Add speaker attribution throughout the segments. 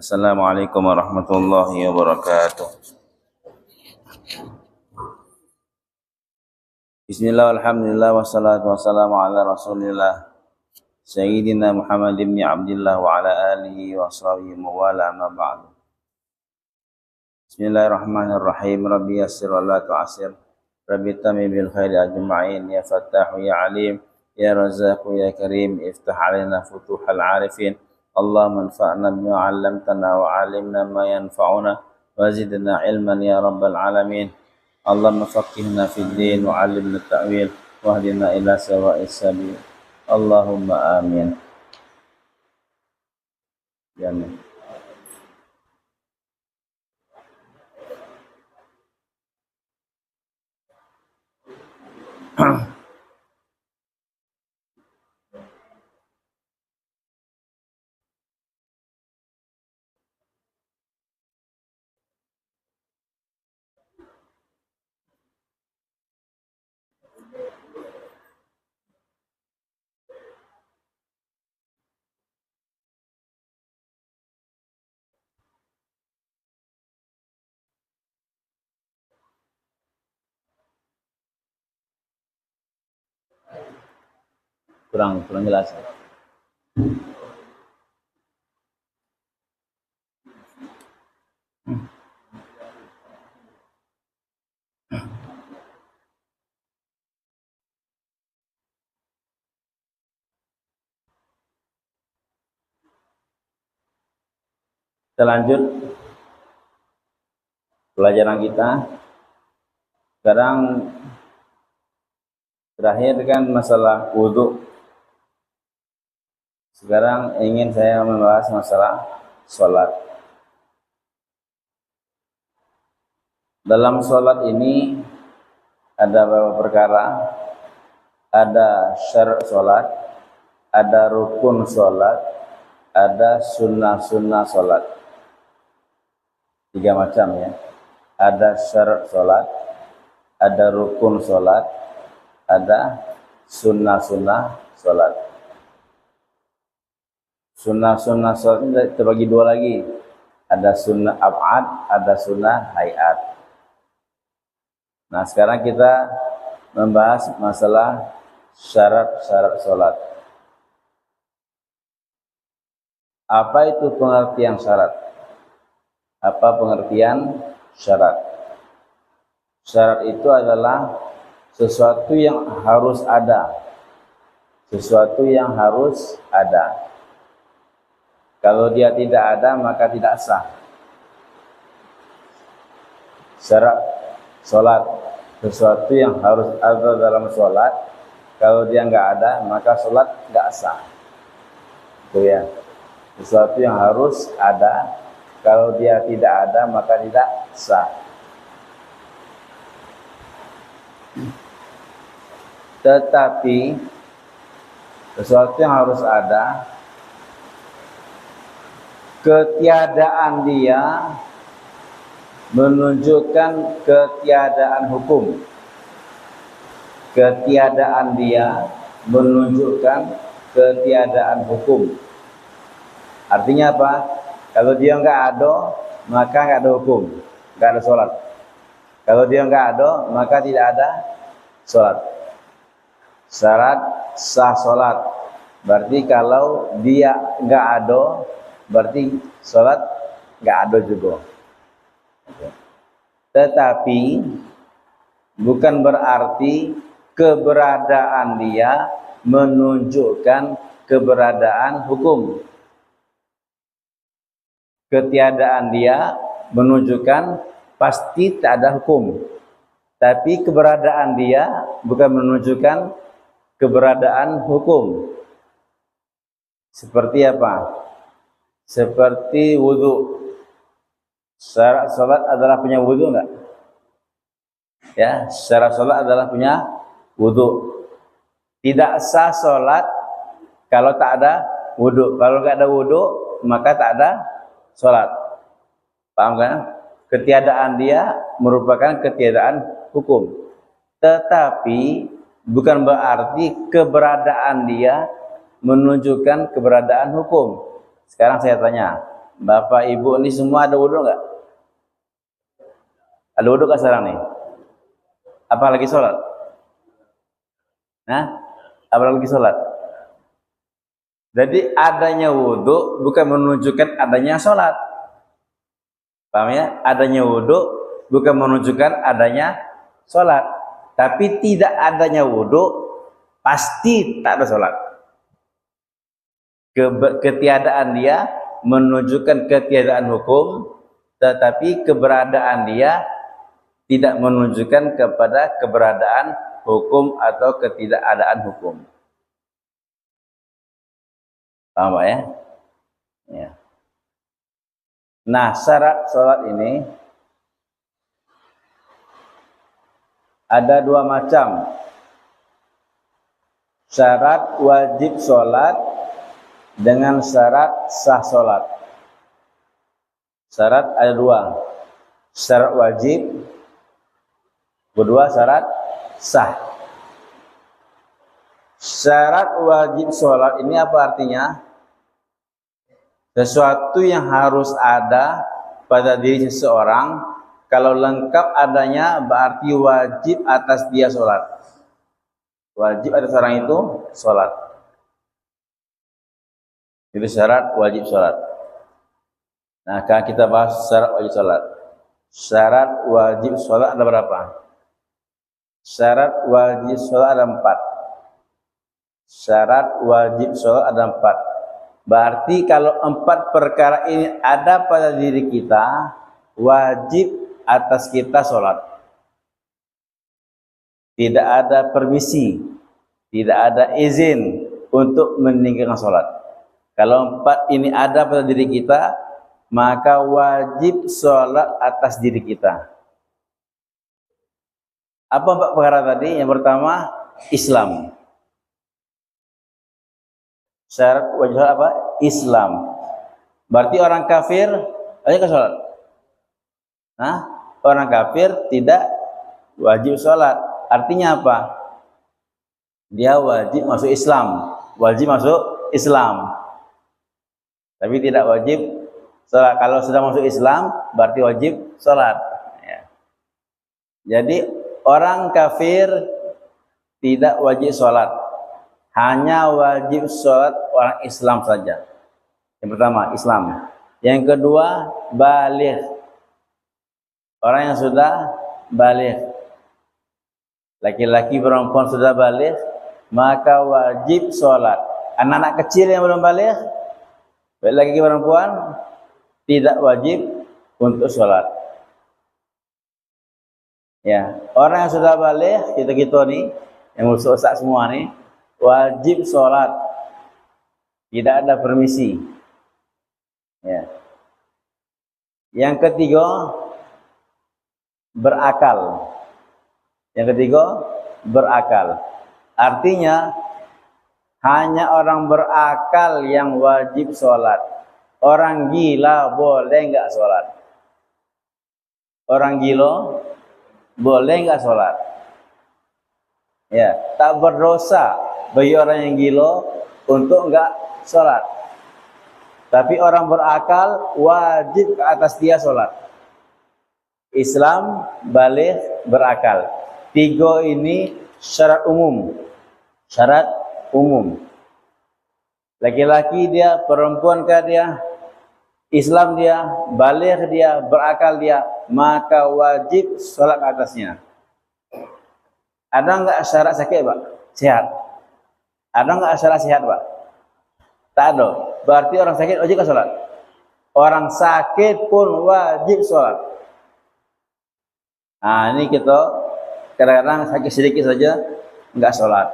Speaker 1: Assalamualaikum warahmatullahi wabarakatuh. Bismillah, alhamdulillah, wassalatu wassalamu ala rasulillah Sayyidina Muhammad ibn Abdillah wa ala alihi wa sahbihi mawala ma ba'du. Bismillahirrahmanirrahim. Rabbi yassir wa la tu'asir, Rabbi tami bil khairi ajma'in, ya fattahu ya alim, ya razaqu ya karim, iftah alaina futuhal arifin. Allahumma anfa'na bima 'allamtana wa 'allimna ma yanfa'una wa zidna ilman ya rabbal alamin. Allahumma faqihna fid din wa 'allimna at-ta'wil wa hdina ila sawa'is sabil. Allahumma amin. Amin. Kurang jelas. Kita lanjut pelajaran kita. Sekarang terakhir kan masalah wudhu. Sekarang ingin saya membahas masalah sholat. Dalam sholat ini ada beberapa perkara. Ada syarat sholat, ada rukun sholat, ada sunnah-sunnah sholat. 3 macam ya. Ada syarat sholat, ada rukun sholat, ada sunnah-sunnah sholat. Sunnah-sunnah sholat ini terbagi 2 lagi. Ada sunnah ab'ad, ada sunnah hayat. Nah, sekarang kita membahas masalah syarat-syarat sholat. Apa itu pengertian syarat? Apa pengertian syarat? Syarat itu adalah sesuatu yang harus ada. Sesuatu yang harus ada. Kalau dia tidak ada, maka tidak sah. Syarat sholat, sesuatu yang harus ada dalam sholat. Kalau dia nggak ada, maka sholat nggak sah. Itu ya. Sesuatu yang harus ada. Kalau dia tidak ada, maka tidak sah. Tetapi sesuatu yang harus ada, ketiadaan dia menunjukkan ketiadaan hukum. Ketiadaan dia menunjukkan ketiadaan hukum. Artinya apa? Kalau dia nggak ada, maka nggak ada hukum, nggak ada sholat. Kalau dia nggak ada, maka tidak ada sholat. Syarat sah sholat. Berarti kalau dia nggak ada, berarti sholat nggak ada juga. Tetapi bukan berarti keberadaan dia menunjukkan keberadaan hukum. Ketiadaan dia menunjukkan pasti tak ada hukum. Tapi keberadaan dia bukan menunjukkan keberadaan hukum. Seperti apa? Seperti wudhu. Syarat sholat adalah punya wudhu enggak? Ya, syarat sholat adalah punya wudhu. Tidak sah sholat kalau tak ada wudhu. Kalau enggak ada wudhu, maka tak ada sholat. Paham kan? Ketiadaan dia merupakan ketiadaan hukum. Tetapi bukan berarti keberadaan dia menunjukkan keberadaan hukum. Sekarang saya tanya, Bapak Ibu ini semua ada wudu enggak? Ada wudu enggak sekarang nih? Apa lagi sholat? Nah, apa lagi sholat? Jadi adanya wudu bukan menunjukkan adanya sholat. Paham ya? Adanya wudu bukan menunjukkan adanya sholat. Tapi tidak adanya wudu pasti tak ada sholat. Ketiadaan dia menunjukkan ketiadaan hukum, tetapi keberadaan dia tidak menunjukkan kepada keberadaan hukum atau ketidakadaan hukum. Paham ya? Ya. Nah, syarat sholat ini ada dua macam. Syarat wajib sholat dengan syarat sah sholat. Syarat ada dua. Syarat wajib, kedua syarat sah. Syarat wajib sholat ini apa artinya? Sesuatu yang harus ada pada diri seseorang, kalau lengkap adanya berarti wajib atas dia sholat. Wajib atas orang itu sholat. Itu syarat wajib sholat. Nah, akan kita bahas syarat wajib sholat. Syarat wajib sholat ada berapa? Syarat wajib sholat ada 4. Syarat wajib sholat ada 4. Berarti kalau 4 perkara ini ada pada diri kita, wajib atas kita sholat. Tidak ada permisi, tidak ada izin untuk meninggalkan sholat. Kalau 4 ini ada pada diri kita, maka wajib sholat atas diri kita. Apa 4 perkara tadi? Yang pertama, Islam. Syarat wajib sholat apa? Islam. Berarti orang kafir wajib ke sholat? Nah, orang kafir tidak wajib sholat. Artinya apa? Dia wajib masuk Islam. Wajib masuk Islam. Tapi tidak wajib sholat. Kalau sudah masuk Islam, berarti wajib sholat. Ya. Jadi orang kafir tidak wajib sholat. Hanya wajib sholat orang Islam saja. Yang pertama, Islam. Yang kedua, baligh. Orang yang sudah baligh. Laki-laki perempuan sudah baligh, maka wajib sholat. Anak-anak kecil yang belum baligh, baik laki-laki perempuan, tidak wajib untuk sholat. Ya, orang yang sudah baligh, kita nih, yang usak semua nih, wajib sholat. Tidak ada permisi. Ya. Yang ketiga, berakal. Yang ketiga, berakal. Artinya, hanya orang berakal yang wajib sholat. Orang gila boleh nggak sholat? Orang gila boleh nggak sholat? Ya, tak berdosa bagi orang yang gila untuk nggak sholat. Tapi orang berakal wajib ke atas dia sholat. Islam, baligh, berakal. 3 ini syarat umum. Syarat umum. Laki-laki dia, perempuan dia, Islam dia, baligh dia, berakal dia, maka wajib sholat ke atasnya. Ada enggak syarat sakit, Pak? Sehat. Ada enggak syarat sehat, Pak? Tak ada. Berarti orang sakit wajib ke sholat? Orang sakit pun wajib sholat. Nah, ini kita kadang-kadang sakit sedikit saja enggak sholat.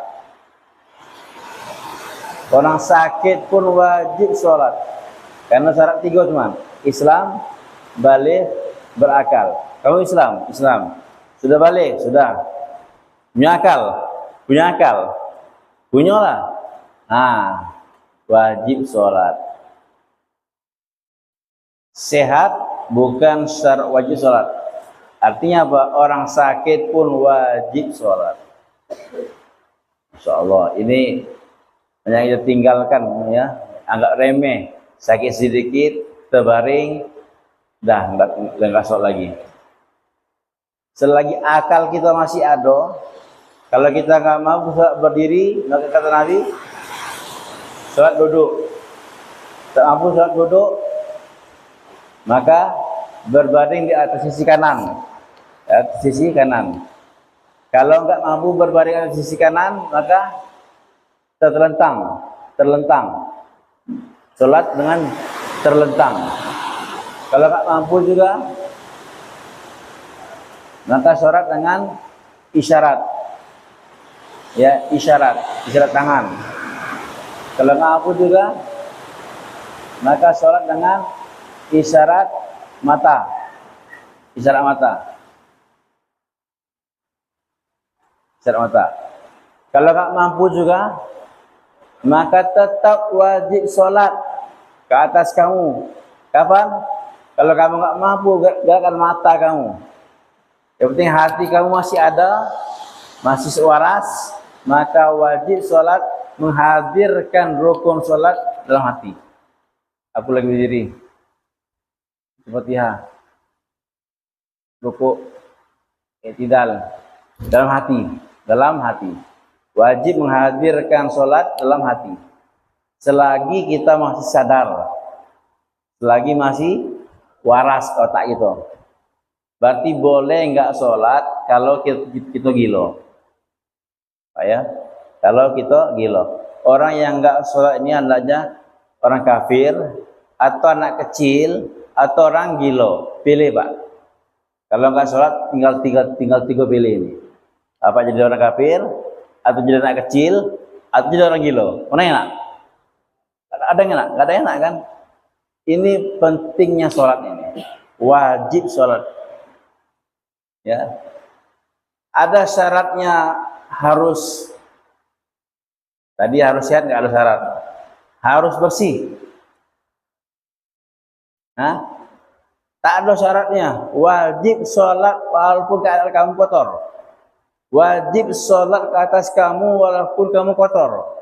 Speaker 1: Orang sakit pun wajib sholat. Karena syarat 3 cuma Islam, baligh, berakal. Kamu Islam, sudah baligh, sudah. Punya akal, punyalah. Nah, wajib sholat. Sehat bukan syarat wajib sholat. Artinya apa? Orang sakit pun wajib sholat. Insyaallah ini yang kita tinggalkan ya, anggap remeh. Sakit sedikit terbaring, dah nggak sholat lagi. Selagi akal kita masih ada, kalau kita nggak mampu sholat berdiri, maka kata Nabi, sholat duduk. Tak mampu sholat duduk, maka berbaring di atas sisi kanan. Di atas sisi kanan. Kalau nggak mampu berbaring di atas sisi kanan, maka terlentang. Sholat dengan terlentang. Kalau nggak mampu juga, maka sholat dengan isyarat. Ya, isyarat tangan. Kalau nggak mampu juga, maka sholat dengan isyarat mata. Isyarat mata. Kalau nggak mampu juga, maka tetap wajib sholat ke atas kamu. Kapan? Kalau kamu nggak mampu, gerakan mata kamu. Yang penting hati kamu masih ada, masih sewaras, maka wajib sholat menghadirkan rukun sholat dalam hati. Aku lagi berdiri, Fatihah, rukuk, i'tidal, dalam hati. Wajib menghadirkan sholat dalam hati. Selagi kita masih sadar, selagi masih waras otak itu. Berarti boleh nggak sholat kalau kita gilo. Pak ya, kalau kita gilo. Orang yang nggak sholat ini adalah orang kafir, atau anak kecil, atau orang gilo. Pilih Pak. Kalau nggak sholat tinggal tiga pilih ini. Apa jadi orang kafir, atau jadi anak kecil, atau jadi orang gilo? Mana yang enak? Ada yang enak? Nggak ada yang enak kan? Ini pentingnya sholat ini. Wajib sholat. Ya. Ada syaratnya, harus sehat, nggak ada syarat. Harus bersih. Tak ada syaratnya. Wajib sholat walaupun keadaan kamu kotor. Wajib sholat ke atas kamu walaupun kamu kotor.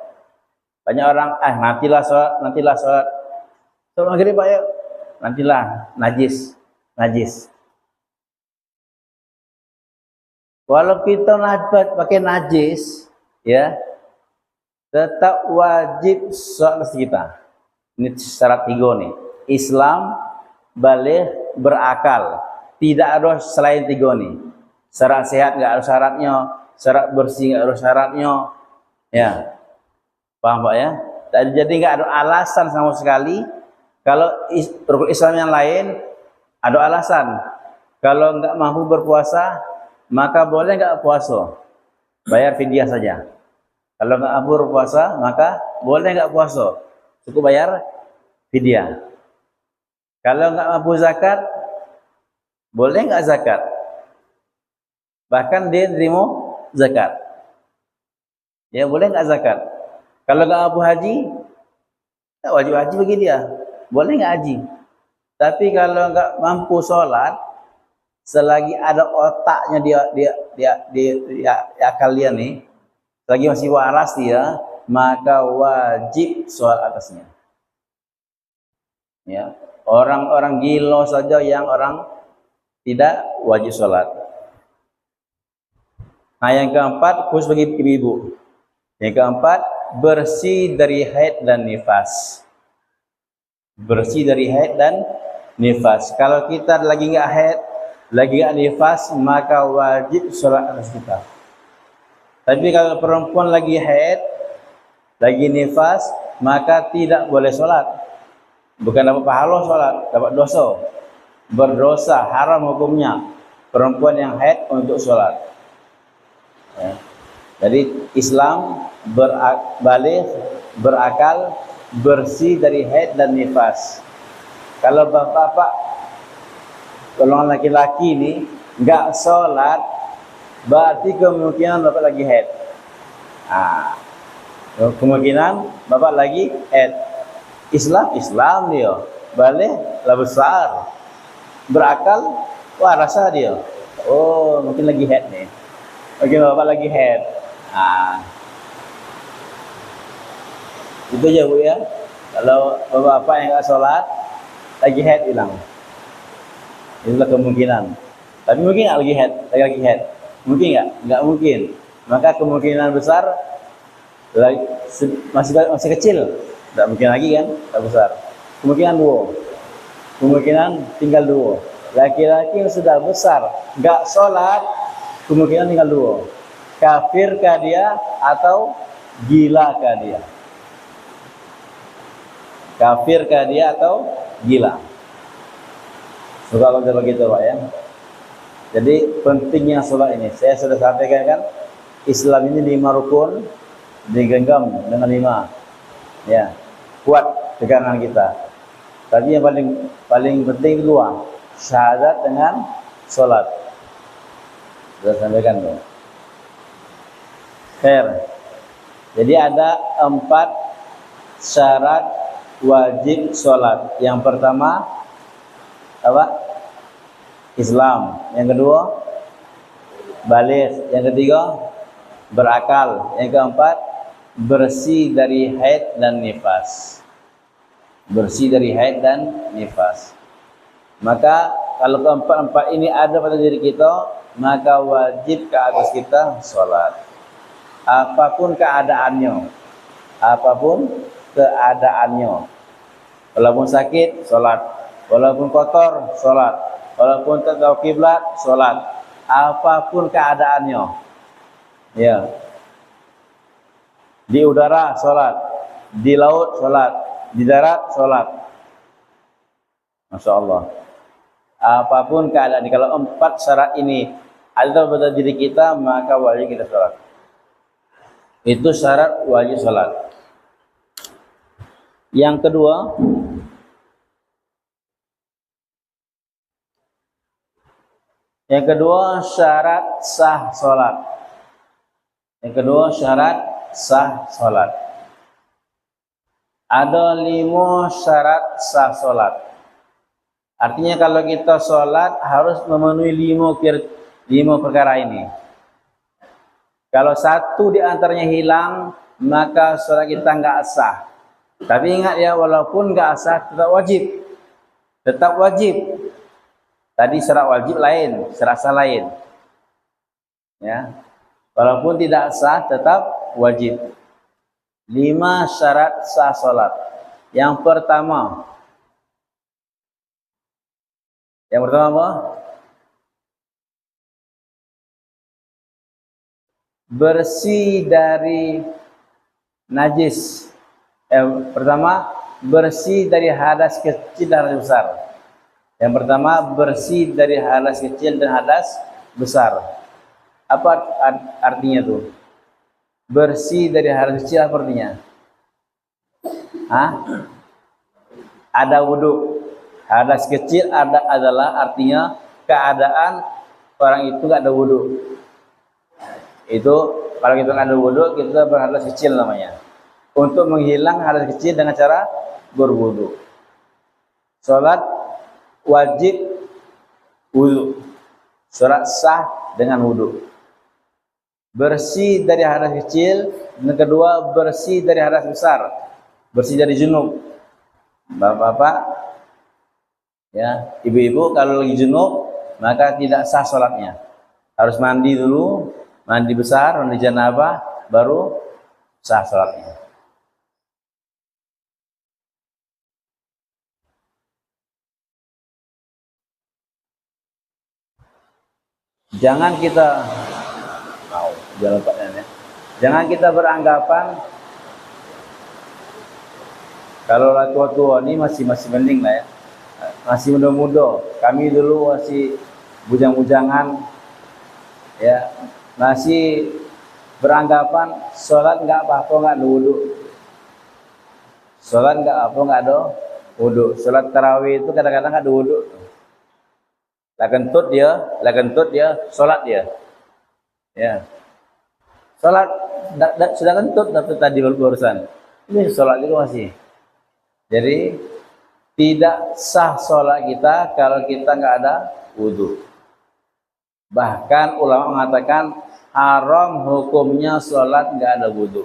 Speaker 1: Banyak orang, nantilah sholat. Sholat maghrib Pak ya, nantilah, najis. Walau kita pakai najis, ya, tetap wajib sholat kita. Ini syarat 3 nih. Islam, baligh, berakal. Tidak ada selain 3 nih. Syarat sehat nggak ada syaratnya, syarat bersih nggak ada syaratnya, ya, paham Pak ya? Jadi nggak ada alasan sama sekali. Kalau rukun Islam yang lain ada alasan. Kalau nggak mampu berpuasa, maka boleh nggak puasa, bayar fidyah saja. Kalau nggak mampu berpuasa, maka boleh nggak puasa, cukup bayar fidyah. Kalau nggak mampu zakat, boleh nggak zakat? Bahkan dia terima zakat. Ya boleh nggak zakat? Kalau nggak mampu haji, tak wajib haji bagi dia. Boleh nggak haji? Tapi kalau nggak mampu sholat, selagi ada otaknya dia akal dia nih, selagi masih waras dia, maka wajib sholat atasnya. Ya, orang-orang gila saja yang orang tidak wajib sholat. Nah, yang keempat, khusus bagi ibu-ibu. Yang keempat, bersih dari haid dan nifas. Bersih dari haid dan nifas. Kalau kita lagi nggak haid, lagi nggak nifas, maka wajib sholat atas kita. Tapi kalau perempuan lagi haid, lagi nifas, maka tidak boleh sholat. Bukan dapat pahala sholat, dapat dosa. Berdosa, haram hukumnya perempuan yang haid untuk sholat. Ya. Jadi Islam baligh, berakal, bersih dari haid dan nifas. Kalau bapak-bapak, golongan laki-laki ini nggak sholat, berarti kemungkinan bapak lagi haid. Kemungkinan bapak lagi haid. Islam dia, baligh lah besar, berakal, rasa dia. Oh, mungkin lagi haid nih. Mungkin bapak lagi haid. Itu aja Bu ya. Kalau bapak yang nggak sholat, lagi head hilang. Itulah kemungkinan. Tapi mungkin nggak lagi head. Mungkin nggak? Nggak mungkin. Maka kemungkinan besar masih kecil. Tidak mungkin lagi kan? Tak besar. Kemungkinan dua. Kemungkinan tinggal dua. Laki-laki yang sudah besar nggak sholat, kemungkinan tinggal dua. Kafirkah dia atau gilakah dia? Kafirkah dia atau gila? Suka kalau begitu Pak ya. Jadi pentingnya sholat ini. Saya sudah sampaikan kan, Islam ini 5 rukun, digenggam dengan 5. Ya, kuat pegangan kita. Tapi yang paling penting dua, syahadat dengan sholat. Sudah sampaikan tuh. Fair. Jadi ada 4 syarat wajib sholat. Yang pertama apa? Islam. Yang kedua baligh. Yang ketiga berakal. Yang keempat bersih dari haid dan nifas. Bersih dari haid dan nifas. Maka kalau keempat ini ada pada diri kita, maka wajib ke atas kita sholat. Apapun keadaannya, walaupun sakit, sholat. Walaupun kotor, sholat. Walaupun tak tahu kiblat, sholat. Apapun keadaannya, ya. Di udara, sholat. Di laut, sholat. Di darat, sholat. Masya Allah. Apapun keadaan, kalau 4 syarat ini ada pada diri kita, maka wajib kita sholat. Itu syarat wajib sholat. Yang kedua, syarat sah sholat. Yang kedua syarat sah sholat. Ada 5 syarat sah sholat. Artinya kalau kita sholat harus memenuhi 5 perkara ini. Kalau satu di antaranya hilang, maka sholat kita nggak sah. Tapi ingat ya, walaupun nggak sah, tetap wajib. Tetap wajib. Tadi syarat wajib lain, syarat sah lain. Ya, walaupun tidak sah, tetap wajib. 5 syarat sah sholat. Yang pertama apa? Bersih dari najis. Yang pertama, bersih dari hadas kecil dan hadas besar. Yang pertama, bersih dari hadas kecil dan hadas besar. Apa artinya tuh? Bersih dari hadas kecil apa artinya? Ada wudhu. Hadas kecil adalah artinya keadaan orang itu nggak ada wudhu. Itu kalau kita nggak ada wudhu, kita berhadas kecil namanya. Untuk menghilang hadas kecil dengan cara berwudhu. Sholat wajib wudhu. Sholat sah dengan wudhu. Bersih dari hadas kecil. Dan kedua, bersih dari hadas besar. Bersih dari junub. Bapak-bapak, ya, ibu-ibu kalau lagi junub, maka tidak sah sholatnya. Harus mandi dulu, mandi besar, mandi janabah, baru sah sholatnya. Jangan kita jangan kita beranggapan kalau tua-tua ini masih mending lah ya. Masih muda-muda. Kami dulu masih bujang-bujangan, ya, masih beranggapan sholat nggak apa-apa nggak ada wudhu. Sholat nggak apa nggak ada wudhu. Sholat tarawih itu kadang-kadang nggak ada wudhu. Lah kentut dia, sholat dia. Ya. Sholat sudah kentut tadi barusan. Ini sholat juga masih. Jadi tidak sah sholat kita kalau kita nggak ada wudhu. Bahkan ulama mengatakan haram hukumnya sholat nggak ada wudhu.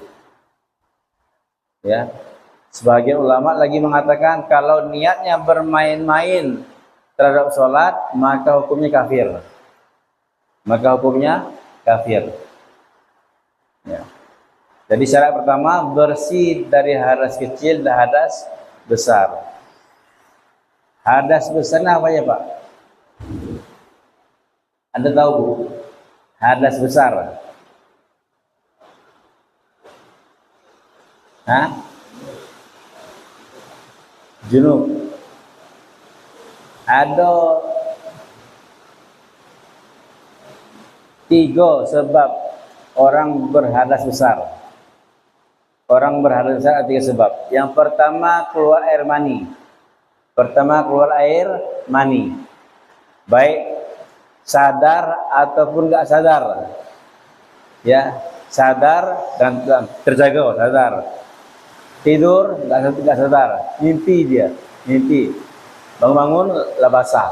Speaker 1: Ya, Sebagian ulama lagi mengatakan kalau niatnya bermain-main terhadap sholat, maka hukumnya kafir. Maka hukumnya kafir. Ya. Jadi syarat pertama bersih dari hadas kecil dan hadas besar. Hadas besarnya apa ya Pak? Anda tahu Bu? Hadas besar. Hah? Junub. Ada 3 sebab orang berhadas besar. Orang berhadas besar ada 3 sebab. Yang pertama keluar air mani. Baik sadar ataupun enggak sadar. Ya, sadar dan terjaga, sadar. Tidur enggak sadar, mimpi. Bangun-bangun lah basah.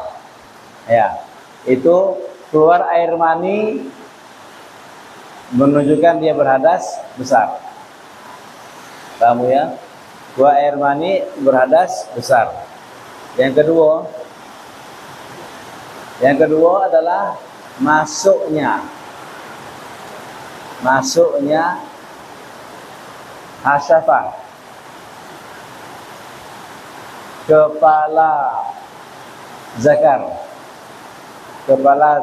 Speaker 1: Ya, itu keluar air mani menunjukkan dia berhadas besar. Kamu ya, keluar air mani berhadas besar. Yang kedua adalah masuknya hasyafah, kepala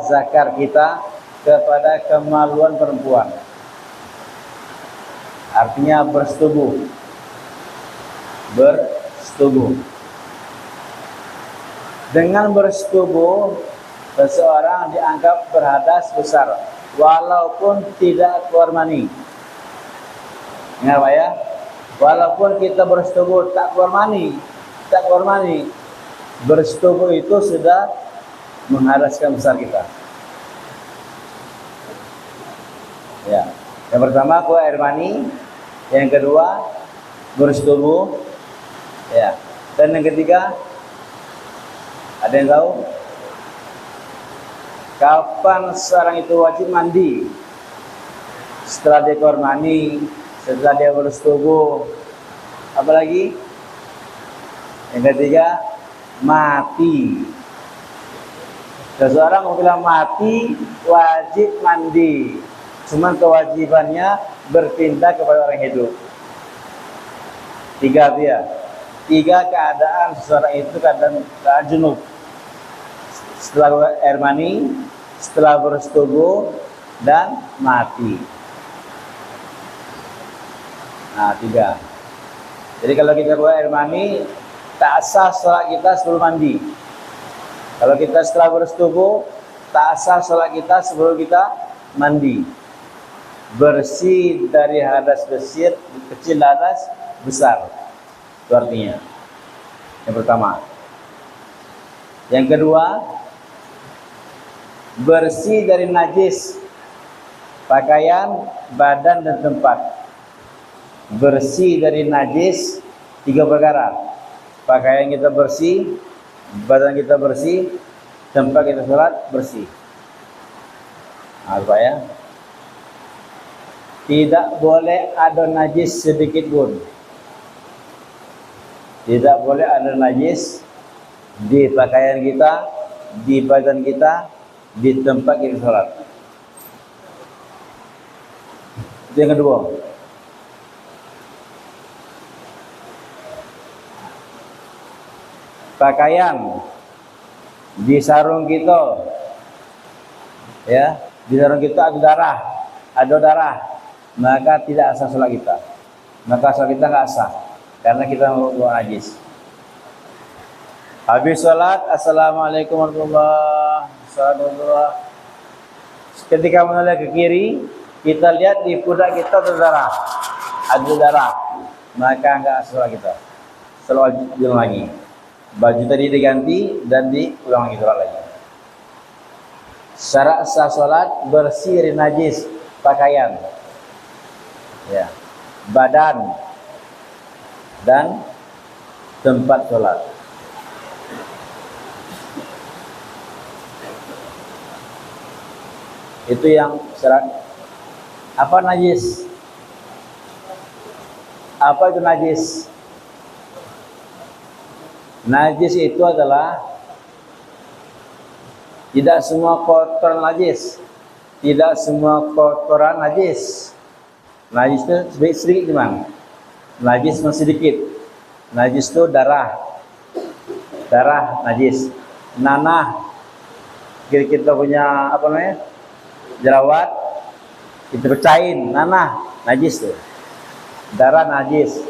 Speaker 1: zakar kita kepada kemaluan perempuan. Artinya bersetubuh. Dengan bersetubuh, seseorang dianggap berhadas besar walaupun tidak keluar mani. Ingat Pak ya, walaupun kita bersetubuh tak keluar mani, bersetubuh itu sudah menghadaskan besar kita. Ya, yang pertama keluar air mani, yang kedua bersetubuh, ya, dan yang ketiga ada yang tahu kapan seorang itu wajib mandi? Setelah dia keluar mani, setelah dia bersetubuh, apalagi? Yang ketiga mati. Seseorang apabila mati wajib mandi, cuman kewajibannya berpindah kepada orang hidup. 3 dia. 3 keadaan seseorang itu keadaan junub. Setelah air mani, setelah bersetubuh, dan mati. Nah, 3. Jadi kalau kita keluar air mani, tak sah sholat kita sebelum mandi. Kalau kita setelah bersetubuh, tak sah sholat kita sebelum kita mandi. Bersih dari hadas kecil hadas besar. Itu artinya. Yang pertama. Yang kedua, bersih dari najis pakaian, badan dan tempat. Bersih dari najis 3 perkara. Pakaian kita bersih, badan kita bersih, tempat kita sholat bersih. Apa ya? Tidak boleh ada najis sedikit pun. Tidak boleh ada najis di pakaian kita, di badan kita, di tempat kita sholat. Itu yang kedua. Pakaian di sarung kita, ya, di sarung kita ada darah, maka tidak sah sholat kita. Maka sholat kita nggak sah, karena kita membawa najis. Habis sholat, assalamualaikum warahmatullahi wabarakatuh. Ketika menoleh ke kiri, kita lihat di pundak kita ada darah, maka nggak sah sholat kita. Sholat lagi. Baju tadi diganti dan diulang lagi sholat lagi. Syarat sah sholat bersih dari najis pakaian, ya, badan dan tempat sholat. Itu yang syarat. Apa najis? Apa itu najis? Najis itu adalah tidak semua kotoran najis. Tidak semua kotoran najis. Najis itu sedikit gimana? Najis itu sedikit. Najis itu darah. Darah najis. Nanah. Kita punya apa namanya? Jerawat. Kita pecahin. Nanah najis tuh. Darah najis.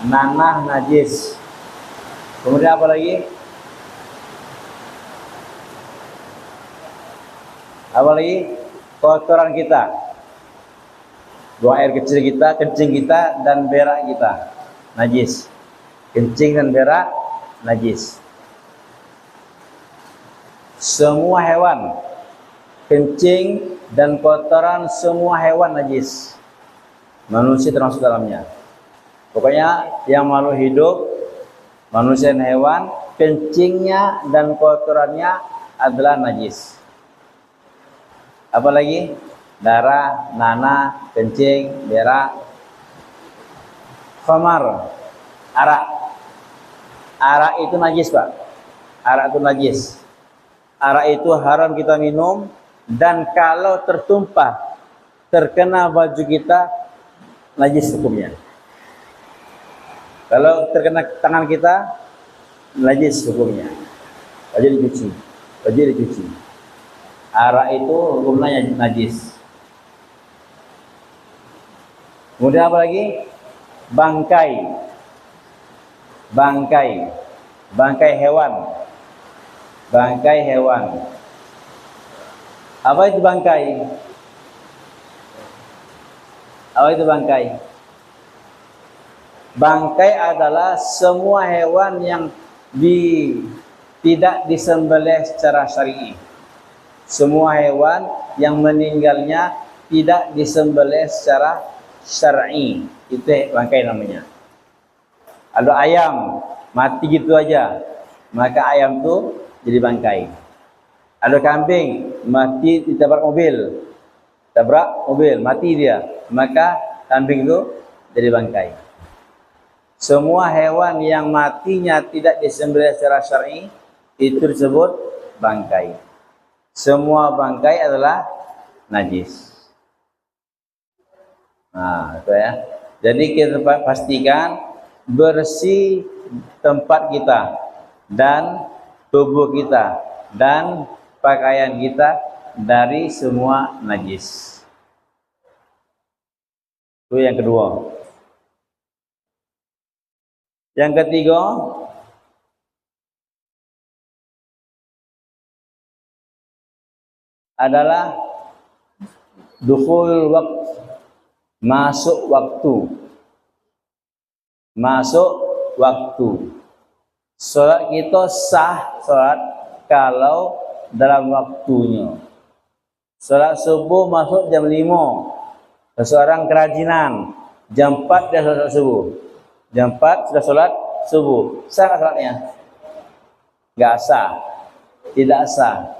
Speaker 1: Nanah najis. Kemudian apa lagi? Apa lagi? Kotoran kita. Buang air kecil kita, kencing kita, dan berak kita. Najis. Kencing dan berak, najis. Semua hewan. Kencing dan kotoran semua hewan najis. Manusia termasuk dalamnya. Pokoknya yang makhluk hidup, manusia dan hewan, kencingnya dan kotorannya adalah najis. Apalagi darah, nanah, kencing, berak, khamar, arak. Arak itu najis, Pak. Arak itu najis. Arak itu haram kita minum, dan kalau tertumpah, terkena baju kita, najis hukumnya. Kalau terkena tangan kita, najis hukumnya. Wajib dicuci. Wajib dicuci. Arak itu hukumnya najis. Kemudian apa lagi? Bangkai. Bangkai. Bangkai hewan. Bangkai hewan. Apa itu bangkai? Apa itu bangkai? Bangkai adalah semua hewan yang tidak disembelih secara syar'i. Semua hewan yang meninggalnya tidak disembelih secara syar'i, itu bangkai namanya. Ada ayam mati gitu aja, maka ayam itu jadi bangkai. Ada kambing mati ditabrak mobil, mati dia, maka kambing itu jadi bangkai. Semua hewan yang matinya tidak disembelih secara syar'i itu disebut bangkai. Semua bangkai adalah najis. Nah, itu ya. Jadi kita pastikan bersih tempat kita dan tubuh kita dan pakaian kita dari semua najis. Itu yang kedua. Yang ketiga, adalah dukhul waktu, masuk waktu. Masuk waktu. Salat kita sah salat kalau dalam waktunya. Salat subuh masuk jam 5. Seseorang kerajinan, jam 4 dia salat subuh. Jam 4 sudah salat subuh. Sah salatnya? Enggak sah. Tidak sah.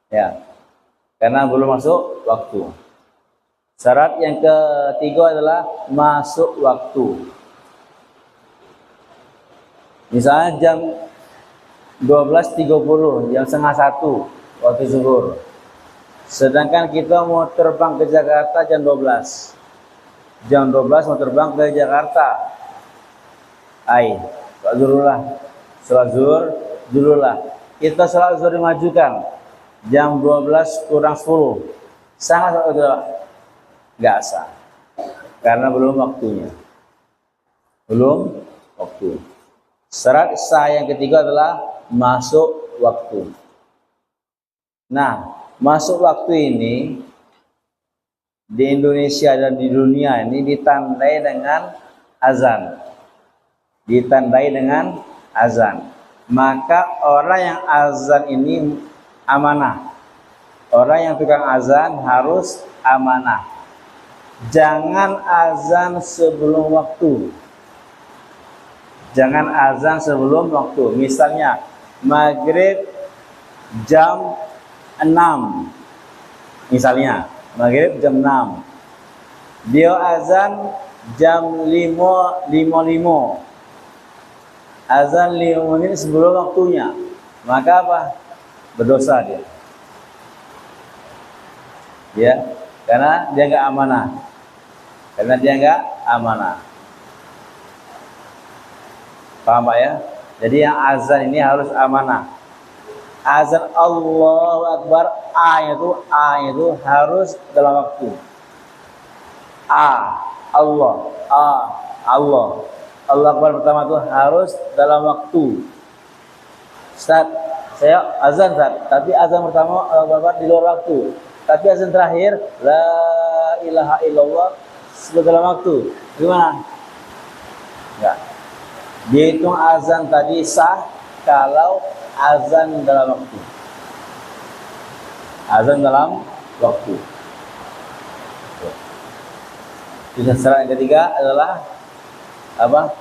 Speaker 1: Ya. Karena belum masuk waktu. Syarat yang ketiga adalah masuk waktu. Misalnya jam 12.30, jam setengah 1 waktu zuhur. Sedangkan kita mau terbang ke Jakarta jam 12. Jam 12 mau terbang ke Jakarta. Sholat zuhur lah. Sholat zuhur dulu lah. Kita sholat zuhur dimajukan. Jam 12 kurang 10. Sangat enggak sah. Karena belum waktunya. Belum waktu. Syarat sah yang ketiga adalah masuk waktu. Nah, masuk waktu ini di Indonesia dan di dunia ini ditandai dengan azan. Ditandai dengan azan. Maka orang yang azan ini amanah. Orang yang tukang azan harus amanah. Jangan azan sebelum waktu. Jangan azan sebelum waktu. Misalnya maghrib jam 6. Misalnya maghrib jam 6. Dia azan jam 5.55. azan 5 menit sebelum waktunya, maka apa? Berdosa dia. Ya, karena dia enggak amanah. Karena dia enggak amanah. Paham Pak ya? Jadi yang azan ini harus amanah. Azan Allahu Akbar, A itu harus dalam waktu. Allah, Allah. Allah Akbar pertama itu harus dalam waktu. Ustaz, saya azan Ustaz, tapi azan pertama Allah Akbar di luar waktu. Tapi azan terakhir la ilaha illallah sudah dalam waktu. Gimana? Enggak. Dihitung azan tadi sah kalau azan dalam waktu. Azan dalam waktu. Jadi syarat yang ketiga adalah apa?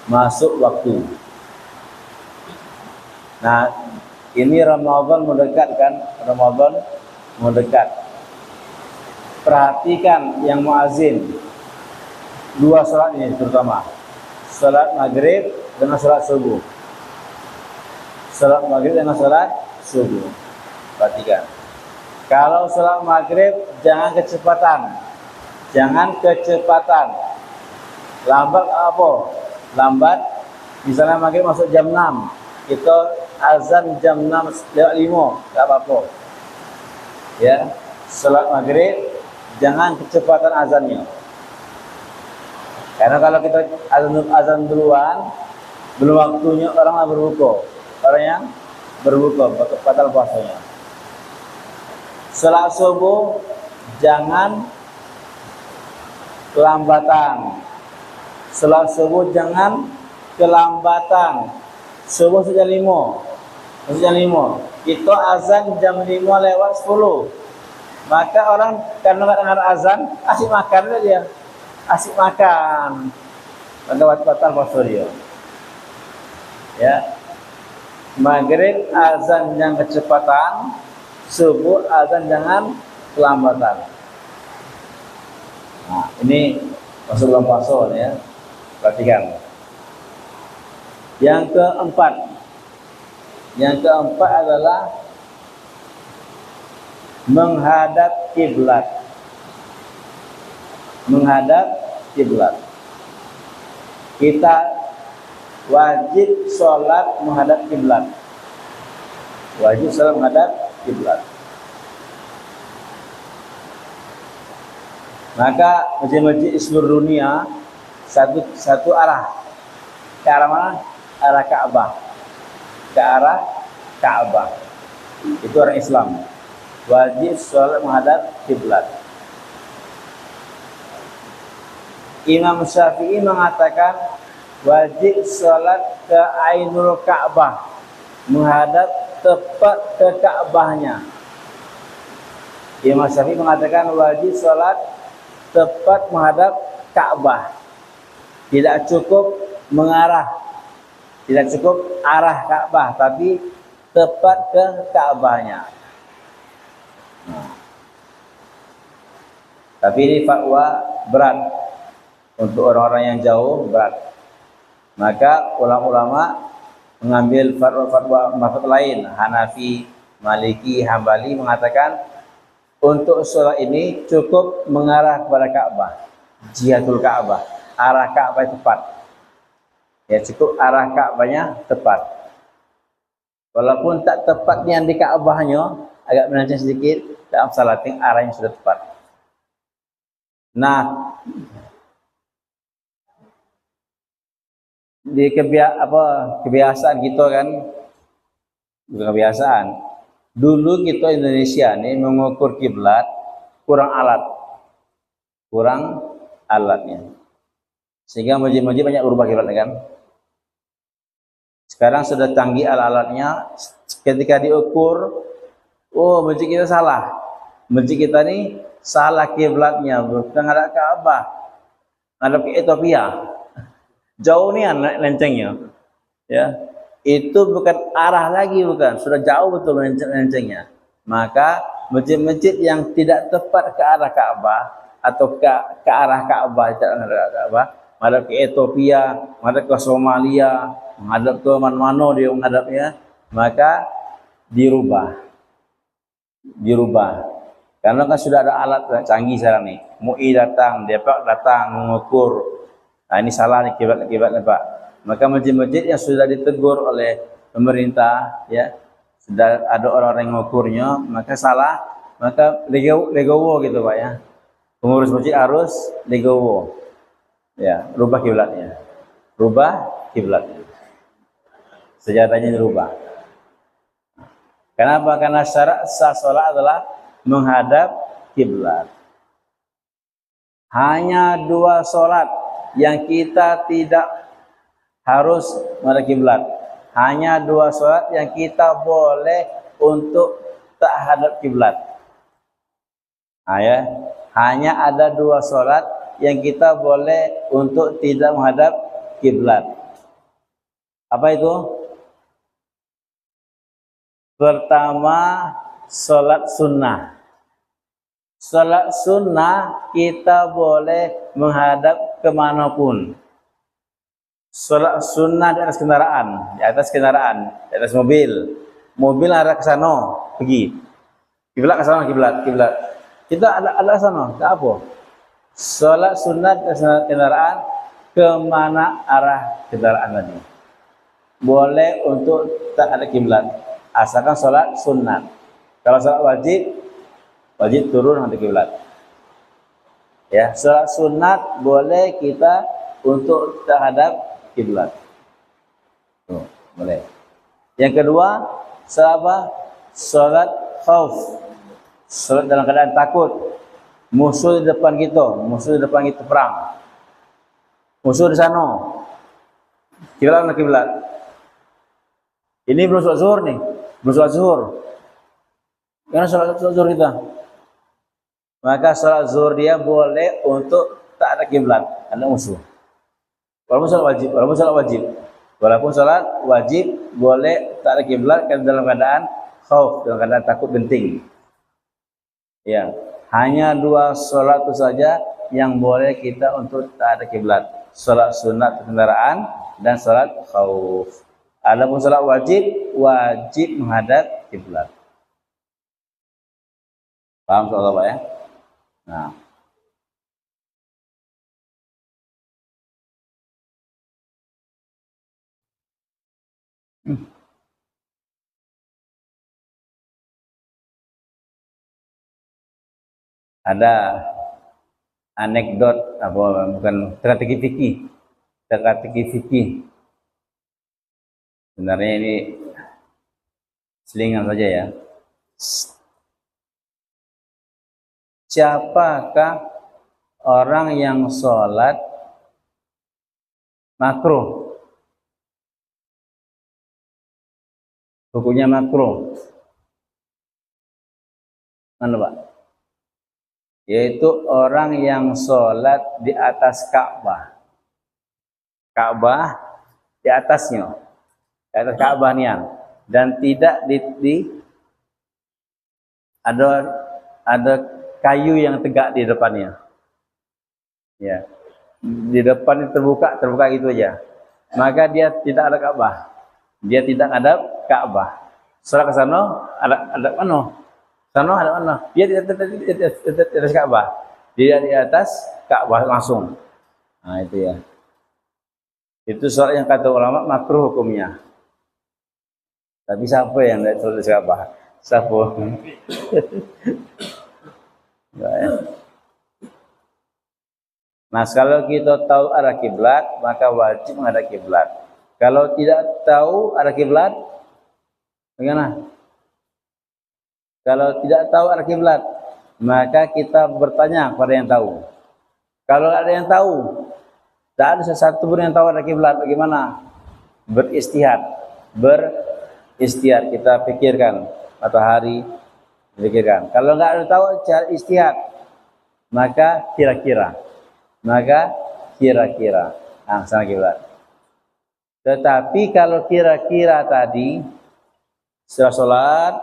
Speaker 1: Masuk waktu. Nah, ini Ramadan mendekat kan? Ramadan mendekat. Perhatikan yang muazin. Dua salat ini terutama. Salat maghrib dengan salat subuh. Salat maghrib dengan salat subuh. Perhatikan. Kalau salat maghrib jangan kecepatan. Jangan kecepatan. Lambat apa? Lambat. Misalnya maghrib masuk jam 6. Kita azan jam 6:05. Tak apa-apa. Ya. Salat maghrib jangan kecepatan azannya. Karena kalau kita azan duluan, belum waktunya orang yang berbuka. Orang yang berbuka, batal puasanya. Salat subuh jangan kelambatan. Salat subuh jangan kelambatan. Subuh sudah 5. Sudah 5. Kita azan jam 5:10. Maka orang karena enggak dengar azan, asik makan saja. Asik makan. Maka batal puasa dia. Ya. Maghrib azan yang kecepatan, subuh azan jangan kelambatan. Nah, ini masuk bulan puasa ya. Perhatikan. Yang keempat adalah menghadap kiblat. Menghadap kiblat. Kita wajib sholat menghadap kiblat. Wajib sholat menghadap kiblat. Maka masjid-masjid di seluruh dunia satu arah. Ke arah mana? Arah Ka'bah. Ke arah Ka'bah. Itu orang Islam. Wajib sholat menghadap kiblat. Imam Syafi'i mengatakan wajib sholat ke Ainul Ka'bah, menghadap tepat ke Ka'bahnya. Imam Syafi'i mengatakan wajib sholat tepat menghadap Ka'bah. Tidak cukup mengarah, tidak cukup arah Ka'bah, tapi tepat ke Ka'bahnya. Tapi ini fatwa berat untuk orang-orang yang jauh, berat. Maka ulama-ulama mengambil fatwa lain, Hanafi, Maliki, Hambali mengatakan untuk sholat ini cukup mengarah kepada Ka'bah, jihatul Ka'bah, arah Ka'bah tepat. Ya cukup arah Ka'bahnya tepat. Walaupun tak tepat yang di Ka'bahnya, agak melenceng sedikit, dalam salating arahnya sudah tepat. Nah, di kebiasaan kita kan, bukan kebiasaan. Dulu kita Indonesia nih mengukur kiblat kurang alatnya, sehingga masjid-masjid banyak berubah kiblat kan. Sekarang sudah canggih alat-alatnya. Ketika diukur, oh masjid kita salah, masjid kita nih salah kiblatnya, bukan ngadap Ka'bah, ngadap ke Ethiopia. Jauh nih lencengnya, ya itu bukan arah lagi, bukan, sudah jauh betul lencengnya. Maka masjid-masjid yang tidak tepat ke arah Ka'bah atau ke arah Ka'bah, tidak arah Ka'bah, menghadap ke Ethiopia, menghadap ke Somalia, menghadap ke mana-mana dia menghadapnya, maka dirubah. Karena kan sudah ada alat canggih sekarang nih. MUI datang, Depak datang mengukur. Nah, ini salah nih kibat-kibatnya Pak. Maka masjid-masjid yang sudah ditegur oleh pemerintah, ya sudah ada orang-orang yang mengukurnya, maka salah, maka legowo gitu Pak ya. Pengurus masjid harus legowo, ya rubah kiblatnya, sejadahnya dirubah. Kenapa? Karena syarat sah salat adalah menghadap kiblat. Hanya 2 salat yang kita tidak harus menghadap kiblat. Hanya 2 salat yang kita boleh untuk tak hadap kiblat. Nah, ya. Hanya ada 2 salat yang kita boleh untuk tidak menghadap kiblat. Apa itu? Pertama, salat sunnah. Salat sunnah kita boleh menghadap kemanapun. Salat sunnah di atas kendaraan, di atas mobil. Mobil arah ke sana, pergi. Kiblat ke sana, kiblat. Kita ada sana, tak apa. Salat sunnah di atas kendaraan, kemana arah kendaraan tadi. Boleh untuk tak ada kiblat. Asalkan salat sunnah. Kalau salat wajib turun menghadap kiblat. Ya, salat sunat boleh kita untuk terhadap kiblat. Boleh. Yang kedua, salat apa? Salat khauf. Salat dalam keadaan takut. Musuh di depan kita perang. Musuh di sana. Kiblat mana kiblat? Ini belum salat zuhur nih. Belum salat zuhur. Karena salat zuhur kita. Maka salat zuhur dia boleh untuk tak ada kiblat, ada musuh. Walaupun salat wajib boleh tak ada kiblat karena dalam keadaan khauf, dalam keadaan takut genting. Ya, hanya 2 salat itu saja yang boleh kita untuk tak ada kiblat. Salat sunat kendaraan dan salat khauf. Adapun salat wajib menghadap kiblat. Paham soal Pak ya? Nah. Ada anekdot bukan strategi fikih. Sebenarnya ini selingan saja ya. Siapakah orang yang sholat makruh? Hukumnya makruh. Mana Pak? Yaitu orang yang sholat di atas Ka'bah. Ka'bah di atasnya. Di atas Ka'bah nian. Dan tidak ada kayu yang tegak di depannya. Ya. Di depan terbuka gitu aja. Maka dia tidak ada Ka'bah. Dia tidak ada Ka'bah. Salat ke sana ada mana? Sana ada mana? Dia di atas Ka'bah. Dia di atas Ka'bah langsung. Nah, itu ya. Itu salat yang kata ulama makruh hukumnya. Tapi siapa yang tidak salat di Ka'bah? Siapa? Nah, kalau kita tahu arah kiblat, maka wajib menghadap kiblat. Kalau tidak tahu arah kiblat, bagaimana? Kalau tidak tahu arah kiblat, maka kita bertanya kepada yang tahu. Kalau ada yang tahu, tak ada sesuatu pun yang tahu arah kiblat, bagaimana? Beristihad, kita pikirkan matahari, pikirkan. Kalau nggak ada tahu cara istihad, maka kira-kira. Nah, sana kiblat. Tetapi kalau kira-kira tadi setelah sholat,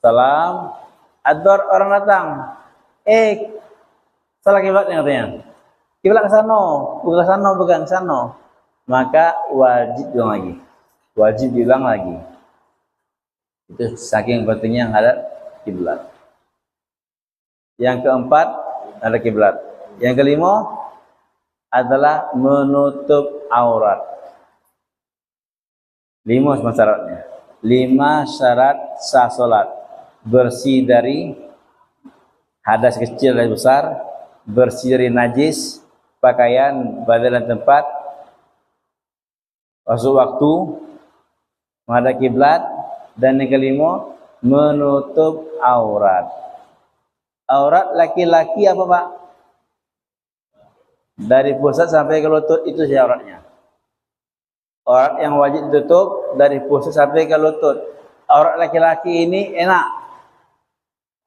Speaker 1: salam, ada orang datang, salah kiblat yang katanya. kiblat ke sana, bukan ke sana, bukan ke sana, maka wajib diulang lagi. Wajib diulang lagi. Itu saking pentingnya menghadap kiblat. Yang keempat adalah kiblat. Yang kelima adalah menutup aurat. 5 syaratnya. 5 syarat sah solat. Bersih dari hadas kecil dan besar, bersih dari najis, pakaian, badan dan tempat, masuk waktu, menghadap kiblat, dan yang kelima menutup aurat. Aurat laki-laki apa Pak? Dari pusat sampai ke lutut itu saja auratnya. Aurat yang wajib ditutup dari pusat sampai ke lutut. Aurat laki-laki ini enak.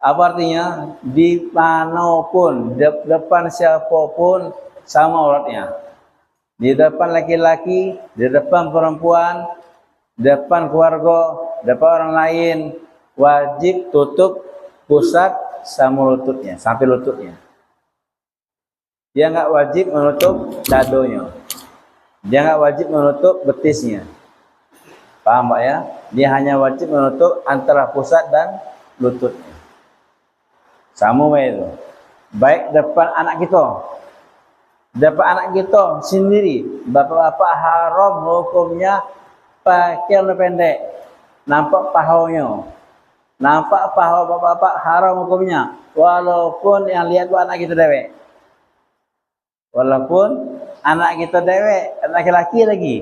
Speaker 1: Apa artinya? Di mana pun, depan siapapun sama auratnya. Di depan laki-laki, di depan perempuan, depan keluarga, depan orang lain, wajib tutup pusat sama lututnya, sampai lututnya. Dia nggak wajib menutup dadonya. Dia nggak wajib menutup betisnya. Paham Pak ya? Dia hanya wajib menutup antara pusat dan lututnya. Sama itu. Baik depan anak kita. Depan anak kita sendiri. Bapak-bapak haram hukumnya pakai celana pendek. Nampak pahanya. Nampak paha bapak-bapak haram hukumnya. Walaupun yang lihat buat anak kita dewek. Walaupun anak kita dewek, laki-laki lagi.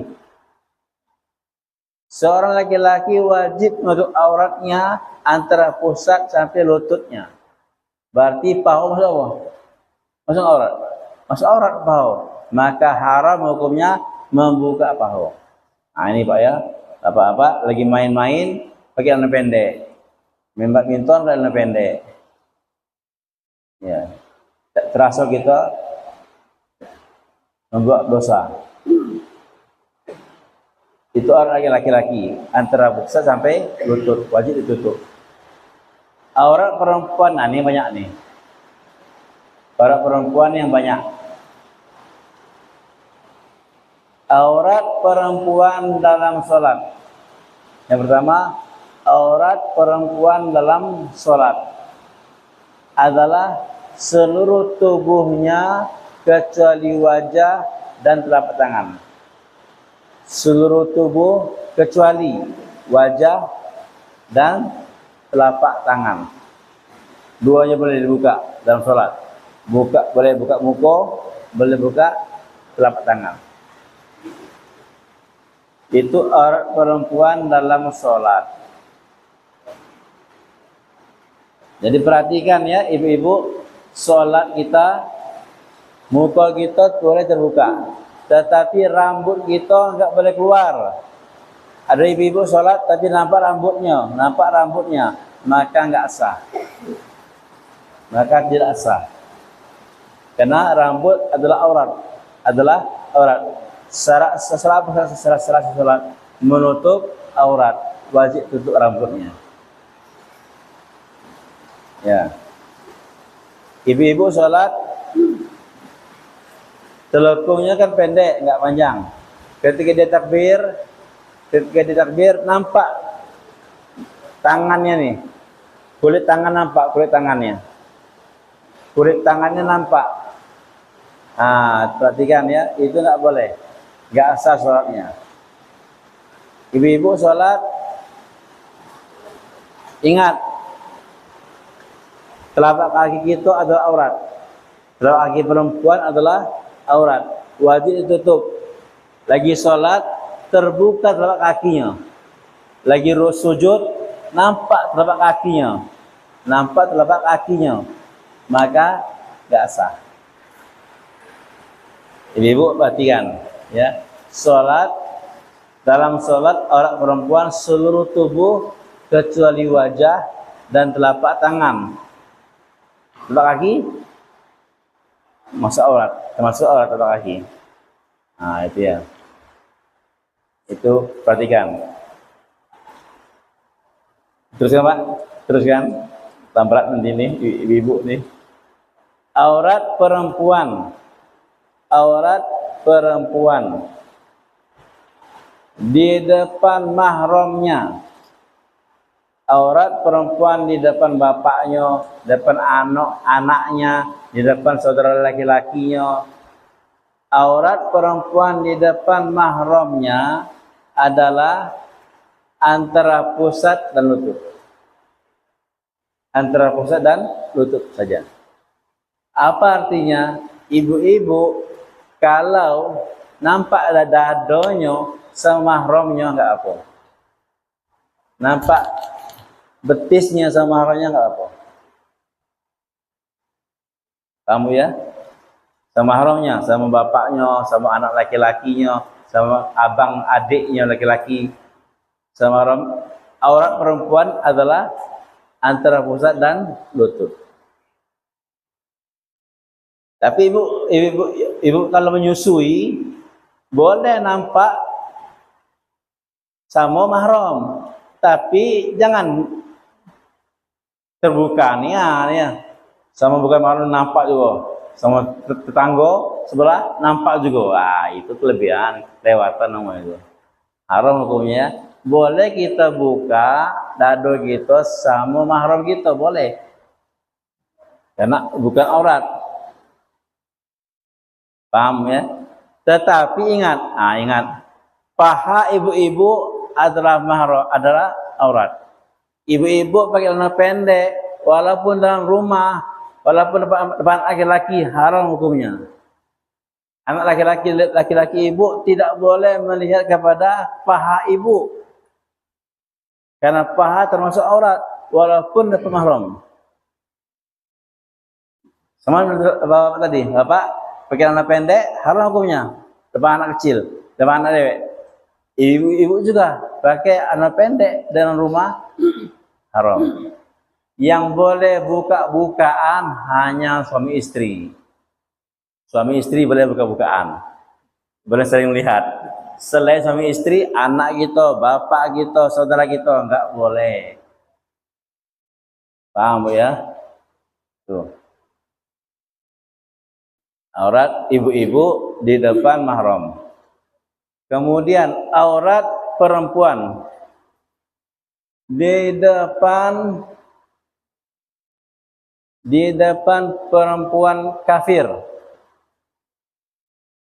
Speaker 1: Seorang laki-laki wajib menutup auratnya antara pusat sampai lututnya. Berarti paha masuk apa? Masuk aurat. Masuk aurat paha. Maka haram hukumnya membuka paha. Nah ini Pak ya. Bapak-bapak lagi main-main pakai celana pendek. Main badminton pakai celana pendek. Ya. Terasa kita membuat dosa. Itu orang laki-laki antara pusat sampai lutut wajib ditutup. Aurat perempuan, nah ini banyak nih. Aurat perempuan yang banyak. Aurat perempuan dalam sholat. Yang pertama, aurat perempuan dalam sholat adalah seluruh tubuhnya kecuali wajah dan telapak tangan. Seluruh tubuh kecuali wajah dan telapak tangan. Duanya boleh dibuka dalam sholat. Boleh buka muka, boleh buka telapak tangan. Itu aurat perempuan dalam sholat. Jadi perhatikan ya ibu-ibu, sholat kita, muka kita boleh terbuka, tetapi rambut kita enggak boleh keluar. Ada ibu-ibu sholat tapi nampak rambutnya, maka enggak sah. Maka tidak sah. Karena rambut adalah aurat. Syarat sholat menutup aurat, wajib tutup rambutnya. Ya. Ibu-ibu sholat telekungnya kan pendek, enggak panjang. Ketika dia takbir nampak tangannya nih. Kulit tangan nampak, kulit tangannya. Kulit tangannya nampak. Ah, perhatikan ya, itu enggak boleh. Enggak sah sholatnya. Ibu-ibu sholat, ingat, telapak kaki kita adalah aurat. Telapak kaki perempuan adalah aurat, wajib ditutup. Lagi sholat terbuka telapak kakinya. Lagi sujud nampak telapak kakinya, maka enggak sah. Ibu perhatikan ya, dalam sholat aurat perempuan seluruh tubuh kecuali wajah dan telapak tangan. Telapak kaki termasuk aurat telapak kaki. Nah itu ya, itu perhatikan. Teruskan Pak, teruskan. Tampak nanti nih ibu-ibu nih. Aurat perempuan aurat perempuan di depan mahramnya. Aurat perempuan di depan bapaknya, depan anaknya, di depan saudara laki-lakinya. Aurat perempuan di depan mahramnya adalah antara pusat dan lutut. Antara pusat dan lutut saja. Apa artinya? Ibu-ibu kalau nampak ada dadonya sama mahramnya enggak apa. Nampak betisnya sama mahramnya enggak apa. Kamu ya? Sama mahramnya, sama bapaknya, sama anak laki-lakinya, sama abang adiknya laki-laki. Sama mahram. Aurat perempuan adalah antara pusat dan lutut. Tapi ibu kalau menyusui boleh nampak sama mahram, tapi jangan terbuka nih ya. Sama bukan mahram nampak juga, sama tetangga sebelah nampak juga. Wah, itu kelebihan lewatan namanya itu. Haram hukumnya. Boleh kita buka dado kita sama mahram kita, boleh. Karena bukan aurat. Paham ya? Tetapi ingat, paha ibu-ibu adalah mahram, adalah aurat. Ibu-ibu pakai celana pendek, walaupun dalam rumah, walaupun depan laki-laki, haram hukumnya. Anak laki-laki ibu tidak boleh melihat kepada paha ibu, karena paha termasuk aurat, walaupun depan mahram. Sama bapak tadi, bapak pakai celana pendek, haram hukumnya. Depan anak kecil, depan anak dewek. Ibu-ibu juga pakai celana pendek dalam rumah, haram. Yang boleh buka-bukaan hanya suami istri. Suami istri boleh buka-bukaan, boleh saling melihat. Selain suami istri, anak kita, bapak kita, saudara kita enggak boleh. Paham ya? Tuh. Aurat ibu-ibu di depan mahram. Kemudian aurat perempuan di depan perempuan kafir.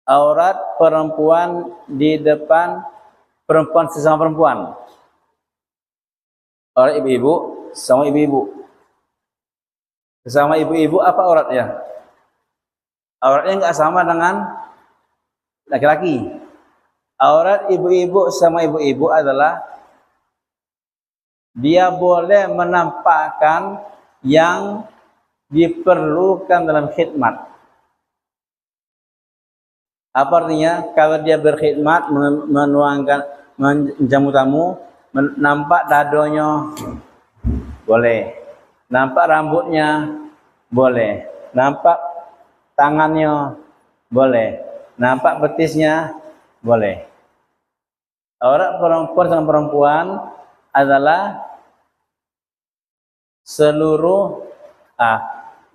Speaker 1: Aurat perempuan di depan perempuan sesama perempuan. Aurat ibu-ibu sama ibu-ibu. Sesama ibu-ibu apa auratnya? Auratnya enggak sama dengan laki-laki. Aurat ibu-ibu sama ibu-ibu adalah dia boleh menampakkan yang diperlukan dalam khidmat. Apa artinya? Kalau dia berkhidmat, menuangkan, menjamu tamu, nampak dadonya, boleh. Nampak rambutnya, boleh. Nampak tangannya, boleh. Nampak betisnya, boleh. Aurat perempuan sama perempuan adalah seluruh,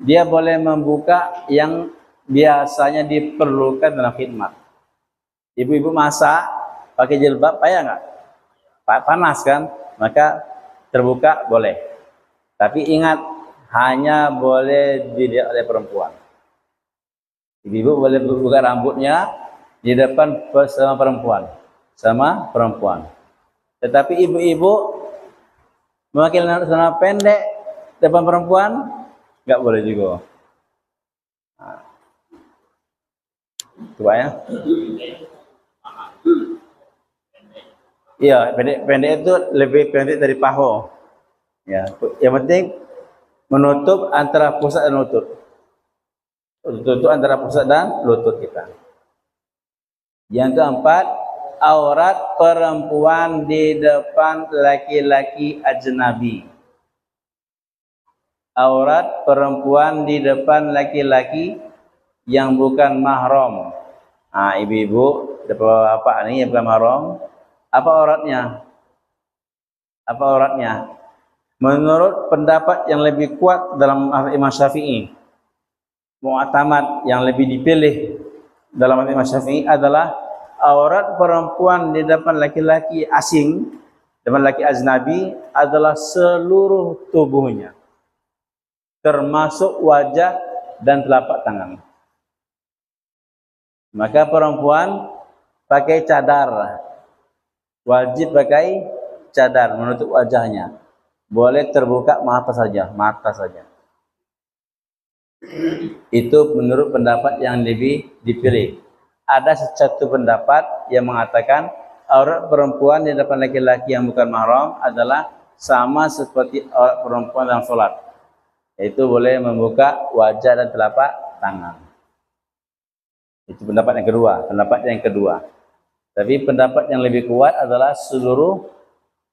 Speaker 1: dia boleh membuka yang biasanya diperlukan dalam khidmat. Ibu-ibu masak pakai jilbab, payah nggak? Panas kan? Maka terbuka boleh. Tapi ingat, hanya boleh dilihat oleh perempuan. Ibu-ibu boleh buka rambutnya di depan sama perempuan. Tetapi ibu-ibu memakai celana pendek depan perempuan nggak boleh juga. Coba ya. Iya, pendek itu lebih pendek dari paha. Ya, yang penting menutup antara pusat dan lutut. Tutup antara pusat dan lutut kita. Yang keempat, aurat perempuan di depan laki-laki ajnabi. Aurat perempuan di depan laki-laki yang bukan mahram. Ibu-ibu, depan bapak ini yang bukan mahram. Apa auratnya? Apa auratnya? Menurut pendapat yang lebih kuat dalam Imam Syafi'i, mu'tamad yang lebih dipilih dalam madhab Imam Syafi'i adalah aurat perempuan di depan laki-laki asing, depan laki ajnabi adalah seluruh tubuhnya, termasuk wajah dan telapak tangan. Maka perempuan pakai cadar, wajib pakai cadar menutup wajahnya. Boleh terbuka mata saja, mata saja. Itu menurut pendapat yang lebih dipilih. Ada satu pendapat yang mengatakan aurat perempuan di depan laki-laki yang bukan mahram adalah sama seperti aurat perempuan dalam sholat, yaitu boleh membuka wajah dan telapak tangan. Itu pendapat yang kedua. Tapi pendapat yang lebih kuat adalah seluruh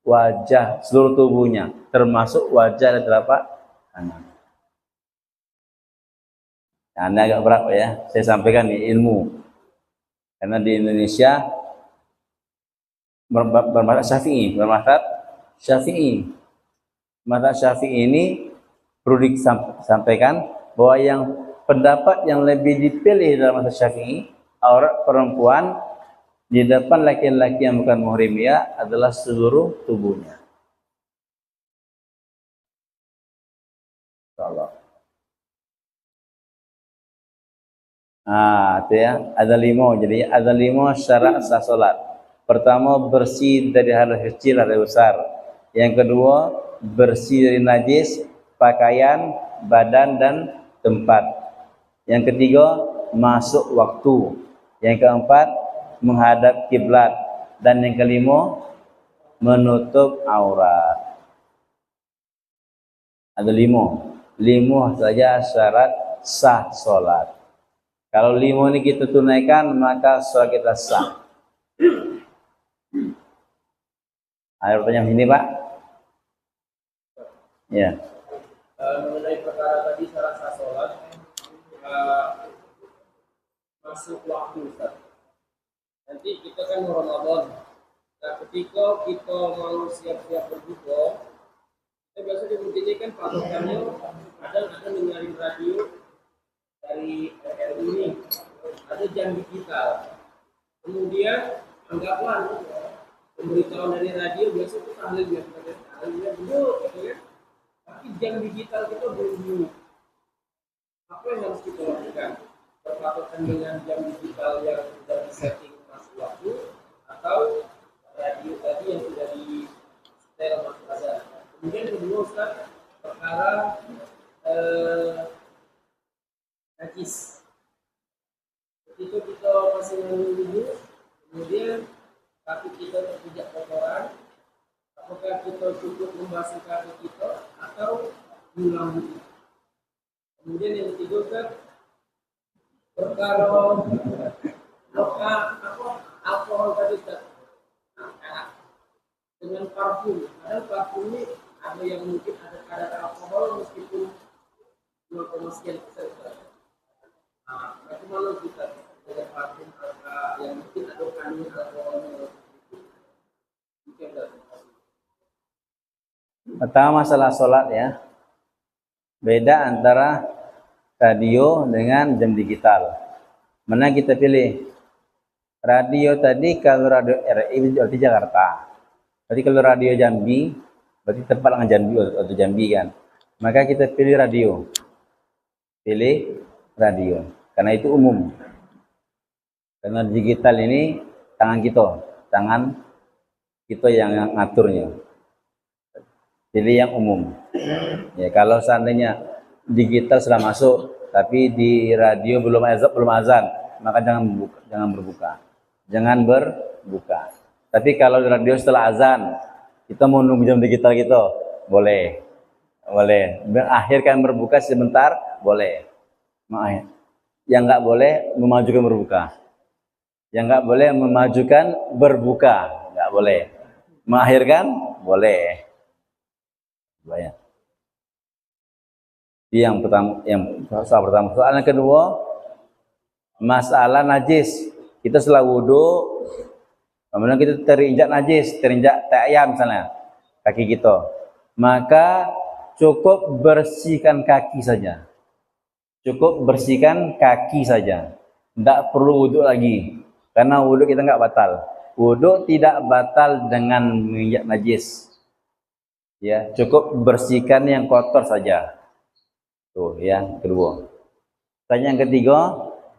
Speaker 1: wajah, seluruh tubuhnya, termasuk wajah dan telapak tangan. Nah, ini agak berat ya, saya sampaikan nih ilmu. Karena di Indonesia bermadzhab Syafi'i. Mazhab Syafi'i ini perlu disampaikan bahwa yang pendapat yang lebih dipilih dalam mazhab Syafi'i, aurat perempuan di depan laki-laki yang bukan muhrimiyah adalah seluruh tubuhnya. Insyaallah. Itu ya, ada 5. Jadi ada 5 syarat sah salat. Pertama, bersih dari hadas kecil atau besar. Yang kedua, bersih dari najis, pakaian, badan dan tempat. Yang ketiga, masuk waktu. Yang keempat, menghadap kiblat, dan yang kelima, menutup aurat. Ada 5 saja syarat sah salat. Kalau 5 ini kita tunaikan, maka salat kita sah. Ada pertanyaan sini, Pak? Ya.
Speaker 2: Mengenai perkara tadi syarat sah salat, masuk waktu, Ustaz. Nanti kita kan Ramadan. Nah, ketika kita mau siap-siap berbuka, kita biasa di masjid ini kan patokannya ada dengerin radio dari RRI ini, ada jam digital. Kemudian anggaplah pemberitahuan dari radio biasa itu tahlilnya dulu, gitu kan? Tapi jam digital kita belum. Apa yang harus kita lakukan? Berpatokan dengan jam digital yang sudah disetting masuk waktu, atau radio tadi yang sudah di setel masuk azan. Kemudian kedua, Ustaz, perkara najis. Ketika kita masih menunggu, kemudian kaki kita terpijak kotoran, apakah kita cukup membasuh kaki kita atau mengulang wudhu? Kemudian yang ketiga, Ustaz, perkara alkohol tadi, Ustaz, dengan parfum. Ada parfum ini ada yang mungkin ada kadar alkohol meskipun 0, sekian persen. Bagaimana kita dengan parfum yang mungkin ada kandungan alkoholnya?
Speaker 1: Pertama, masalah sholat ya. Beda antara radio dengan jam digital. Mana kita pilih? Radio tadi kalau radio RI berarti Jakarta. Berarti kalau radio Jambi berarti tepat dengan Jambi atau Jambi kan. Maka kita pilih radio. Pilih radio. Karena itu umum. Karena digital ini tangan kita yang ngaturnya. Pilih yang umum. Ya, kalau seandainya digital sudah masuk, tapi di radio belum azan, maka jangan berbuka. Jangan berbuka. Tapi kalau di radio setelah azan, kita mau nunggu jam digital gitu, boleh. Mengakhirkan berbuka sebentar, boleh. Yang nggak boleh memajukan berbuka. Yang nggak boleh memajukan berbuka, nggak boleh. Mengakhirkan, boleh. Banyak. Yang pertama, soal yang kedua, masalah najis. Kita setelah wudhu, kemudian kita terinjak najis, terinjak tai ayam misalnya, kaki kita, maka cukup bersihkan kaki saja. tidak perlu wudhu lagi, karena wudhu kita nggak batal. Wudhu tidak batal dengan menginjak najis. Ya, cukup bersihkan yang kotor saja. Tuh, yang kedua. Tanya yang ketiga,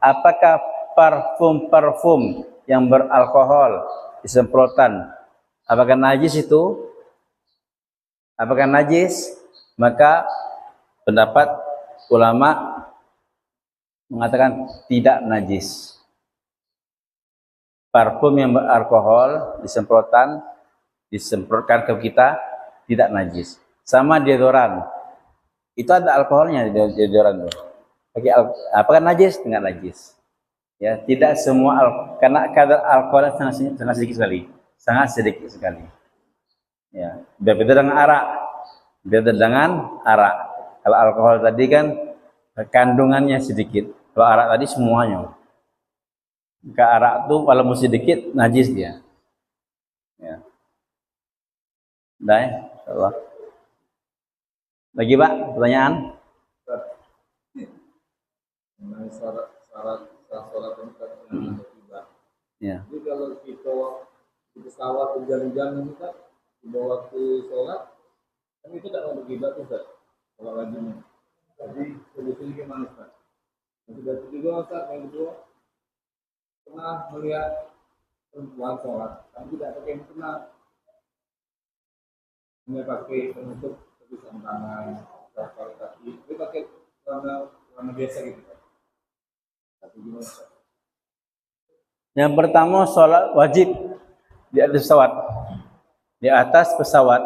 Speaker 1: apakah parfum-parfum yang beralkohol disemprotan, apakah najis itu? Apakah najis? Maka pendapat ulama mengatakan tidak najis. Parfum yang beralkohol disemprotkan ke kita tidak najis. Sama deodoran, itu ada alkoholnya di deodoran itu. Apakah najis? Tidak najis. Ya, tidak semua karena kadar alkoholnya sangat sedikit sekali, sangat sedikit sekali. Ya, berbeda dengan arak. Beda dengan arak. Kalau alkohol tadi kan kandungannya sedikit. Kalau arak tadi semuanya. Ke arak tuh kalau masih sedikit najis dia. Ya. Dah ya, insyaallah. Lagi Pak, pertanyaan?
Speaker 3: Mengenai syarat sholat ini kan dengan kiblat.
Speaker 1: Ya.
Speaker 3: Jadi kalau kita di pesawat berjam-jam ini kan di waktu sholat kan itu tidak mau kiblat tuh Ustaz, kalau wajibnya. Jadi solusinya gimana Ustaz? Yang sudah ketiga Ustaz, yang kedua pernah melihat perempuan sholat, tapi tidak pakai mukena, hanya pakai penutup tulisan tangan, pakai kaki, itu pakai warna biasa gitu kan. Tapi gimana Ustaz?
Speaker 1: Yang pertama, sholat wajib di atas pesawat. Di atas pesawat.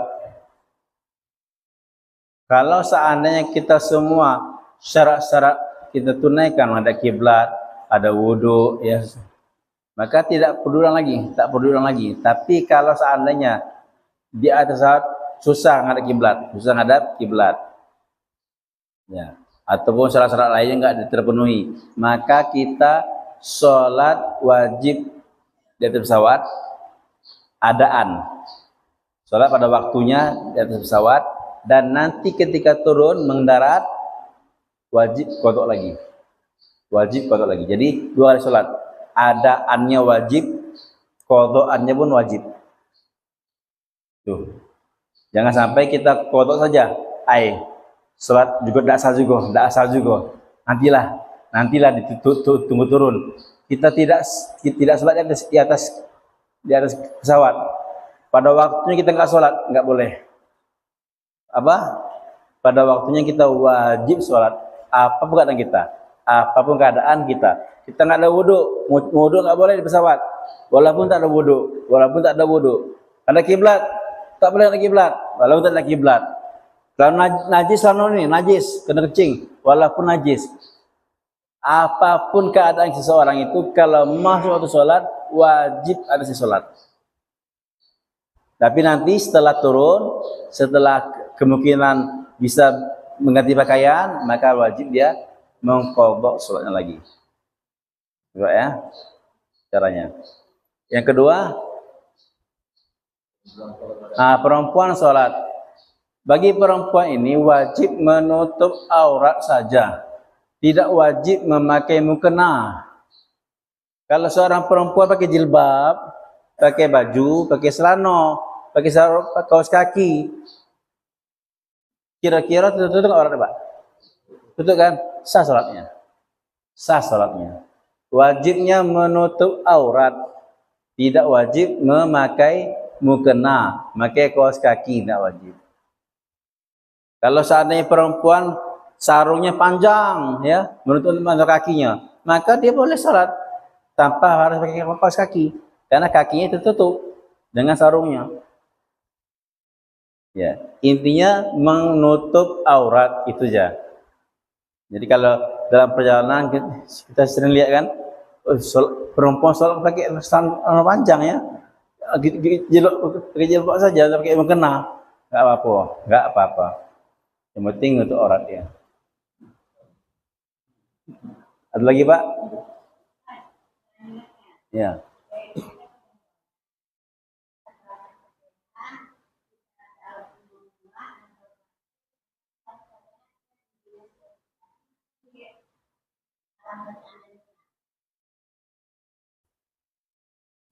Speaker 1: Kalau seandainya kita semua syarat-syarat kita tunaikan, ada kiblat, ada wudhu, ya, maka tidak perlu ulang lagi, tak perlu ulang lagi. Tapi kalau seandainya di atas pesawat susah ngadap kiblat, susah ngadap kiblat, ya, ataupun syarat-syarat lainnya nggak terpenuhi, maka kita sholat wajib di atas pesawat adaan, sholat pada waktunya di atas pesawat, dan nanti ketika turun mendarat wajib qadha lagi, wajib qadha lagi. Jadi 2 kali sholat, adaannya wajib, qadhaannya pun wajib. Tuh, jangan sampai kita qadha saja, sholat juga tidak asal juga, nantilah ditunggu turun. Kita tidak sholat di atas pesawat. Pada waktunya kita nggak sholat, nggak boleh. Pada waktunya kita wajib sholat. Apapun keadaan kita, kita nggak ada wudhu nggak boleh di pesawat. Walaupun tak ada wudhu, ada kiblat, tak boleh ada kiblat. Walaupun tak ada kiblat. Kalau najis najis, kena kencing, walaupun najis. Apapun keadaan seseorang itu, kalau masuk waktu sholat, wajib ada sholat. Tapi nanti setelah turun, setelah kemungkinan bisa mengganti pakaian, maka wajib dia mengqadha sholatnya lagi. Coba ya, caranya. Yang kedua, perempuan sholat. Bagi perempuan ini wajib menutup aurat saja, tidak wajib memakai mukena. Kalau seorang perempuan pakai jilbab, pakai baju, pakai celana, pakai kaos kaki, kira-kira tutup aurat Pak? Tutup kan? Sah sholatnya. Wajibnya menutup aurat, tidak wajib memakai mukena, pakai kaos kaki tidak wajib. Kalau seandainya perempuan sarungnya panjang, ya, menutup kakinya, maka dia boleh sholat tanpa harus pakai kaos kaki, karena kakinya tertutup dengan sarungnya. Ya, intinya menutup aurat itu aja. Jadi kalau dalam perjalanan kita sering lihat kan, perempuan sholat pakai celana panjang ya, jilbab saja, pakai mukena, nggak apa-apa. Yang penting untuk aurat dia. Ada lagi Pak? Ya.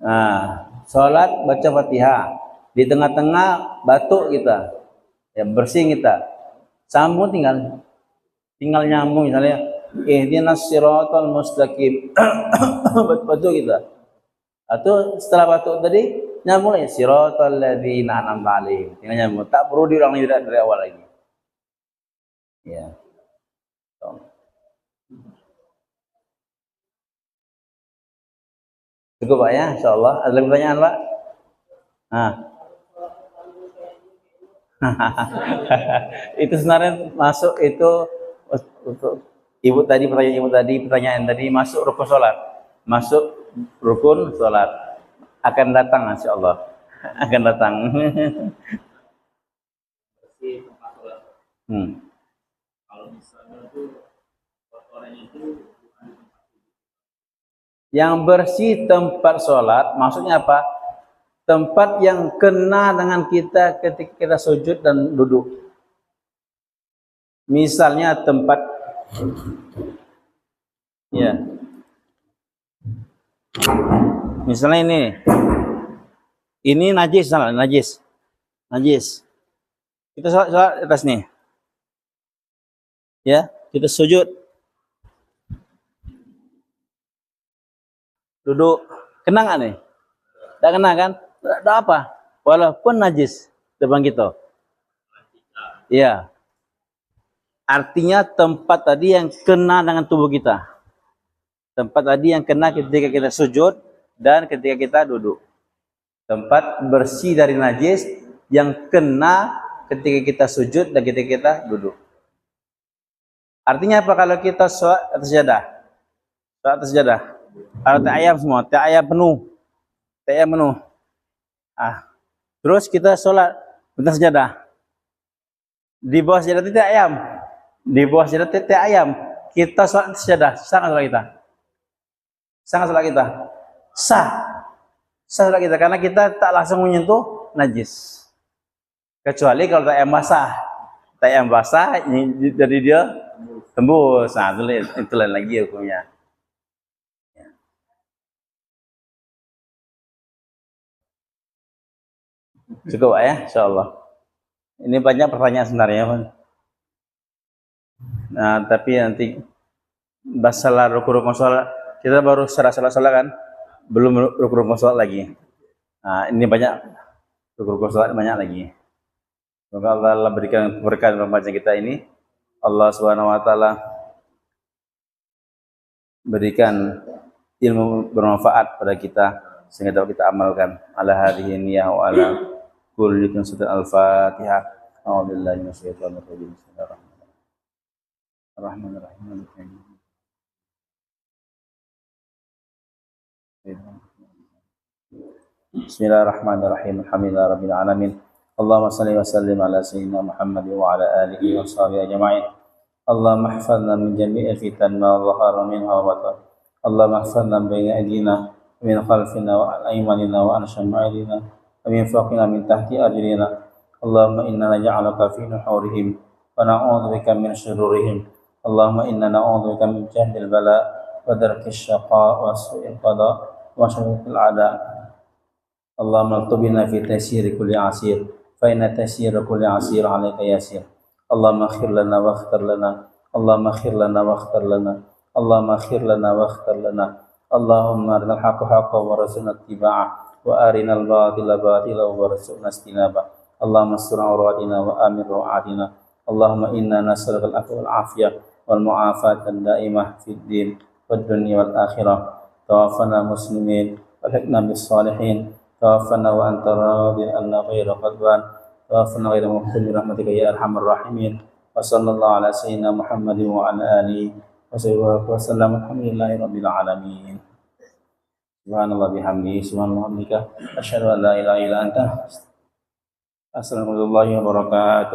Speaker 1: Nah, sholat baca Fatihah. Di tengah-tengah batuk kita, ya bersih kita. Sambung tinggal nyambung misalnya ihdinas siratal mustaqim. Batuk kita. Atau setelah batuk tadi nyambung lagi siratal ladzina an'amta 'alaihim. Tinggal nyambung. Tak perlu diulang dari awal lagi. Ya. Cukup Pak ya, insyaallah. Ada lagi pertanyaan Pak? Nah. Itu sebenarnya masuk itu untuk pertanyaan tadi masuk rukun sholat, masuk rukun sholat akan datang insyaallah akan datang.
Speaker 3: Bersih tempat sholat. Kalau misalnya itu kotorannya itu bukan di tempat
Speaker 1: Yang bersih tempat sholat maksudnya apa? Tempat yang kena dengan kita ketika kita sujud dan duduk. Misalnya tempat ya. Misalnya ini. Ini najis salah, najis. Najis. Kita sholat di atas nih. Ya, kita sujud. Duduk. Kena nggak nih? Tidak kena kan? Tidak apa? Walaupun najis depan kita. Iya. Artinya tempat tadi yang kena dengan tubuh kita. Tempat tadi yang kena ketika kita sujud dan ketika kita duduk. Tempat bersih dari najis yang kena ketika kita sujud dan ketika kita duduk. Artinya apa kalau kita sholat atas sejadah? Sholat atas sejadah. Kalau ayam semua, ayam penuh. Ayam penuh. Terus kita sholat atas sejadah. Di bawah sejadah itu ayam. Di bawah sejadah itu ayam. Kita sholat atas sejadah. Sah nggak sholat kita? Sah nggak sholat kita? Sah. Sah sholat kita karena kita tak langsung menyentuh najis. Kecuali kalau tak ayam basah. Tak ayam basah jadi dia tembus. Nah, itu lain lagi hukumnya. Cukup ya, insyaallah. Ini banyak pertanyaan sebenarnya, Pak. Nah, tapi nanti masalah rukun-rukun sholat kita baru sholat kan, belum rukun-rukun sholat lagi. Nah, ini banyak rukun-rukun sholat banyak lagi. Semoga Allah berikan keberkahan ramadan kita ini. Allah Subhanahu wa taala berikan ilmu bermanfaat pada kita sehingga dapat kita amalkan. Ala hadhihi niyah wa ala kulli sunnah al-Fatihah. A'udzubillahi minasyaitonir rajim. Bismillahirrahmanirrahim. Bismillahirrahmanirrahim. Alhamdulillahirabbil alamin. Allahumma shalli wa sallim ala sayyidina Muhammad wa ala alihi wa sahbihi ajma'in. Allahumma ihfazna min jami'il fitan ma dhahara minha wa batan. Allahumma ihfazna baina aydina min khalfina wa an aymanina wa an shama'ilina wa min fawqina min tahti arjulina. Allahumma inna naj'aluka fi nuhurihim wa na'udzubika min shururihim. Allahumma inna na'udzubika min jahdil bala wa darkis syaqa wa su'il qada wa syarril a'da. Allahumma altubina fi taysiri kulli asir fa inna taysira kulli asir 'alaika yasir. Allahumma khir lana wa akhtar lana. Allahumma khir lana wa akhtar lana. Allahumma khir lana wa akhtar lana. Allahumma arinal haqqa haqqan warzuqna ittiba'ah wa arinal batila batila warzuqna ijtinabah. Allahumma astur awratina wa amir rawatina. Allahumma inna nas'aluka al-'afwa wal 'afiyah wal mu'afata ad-da'imah fid din wad dunya wal akhirah. Tawaffana muslimin wa alhiqna bis salihin. Tawaffana wa anta radin anna ghayra qadban. Tawaffana ghayra muhsin rahmatika ya arhamar rahimin. Wa sallallahu ala sayyidina Muhammadin wa ala alihi wa sahbihi wa sallam. Alhamdulillahi rabbil alamin. Subhanallah bihamdihi subhanallah bihamdika asyhadu an la ilaha illa anta astaghfiruka wa atubu ilaik.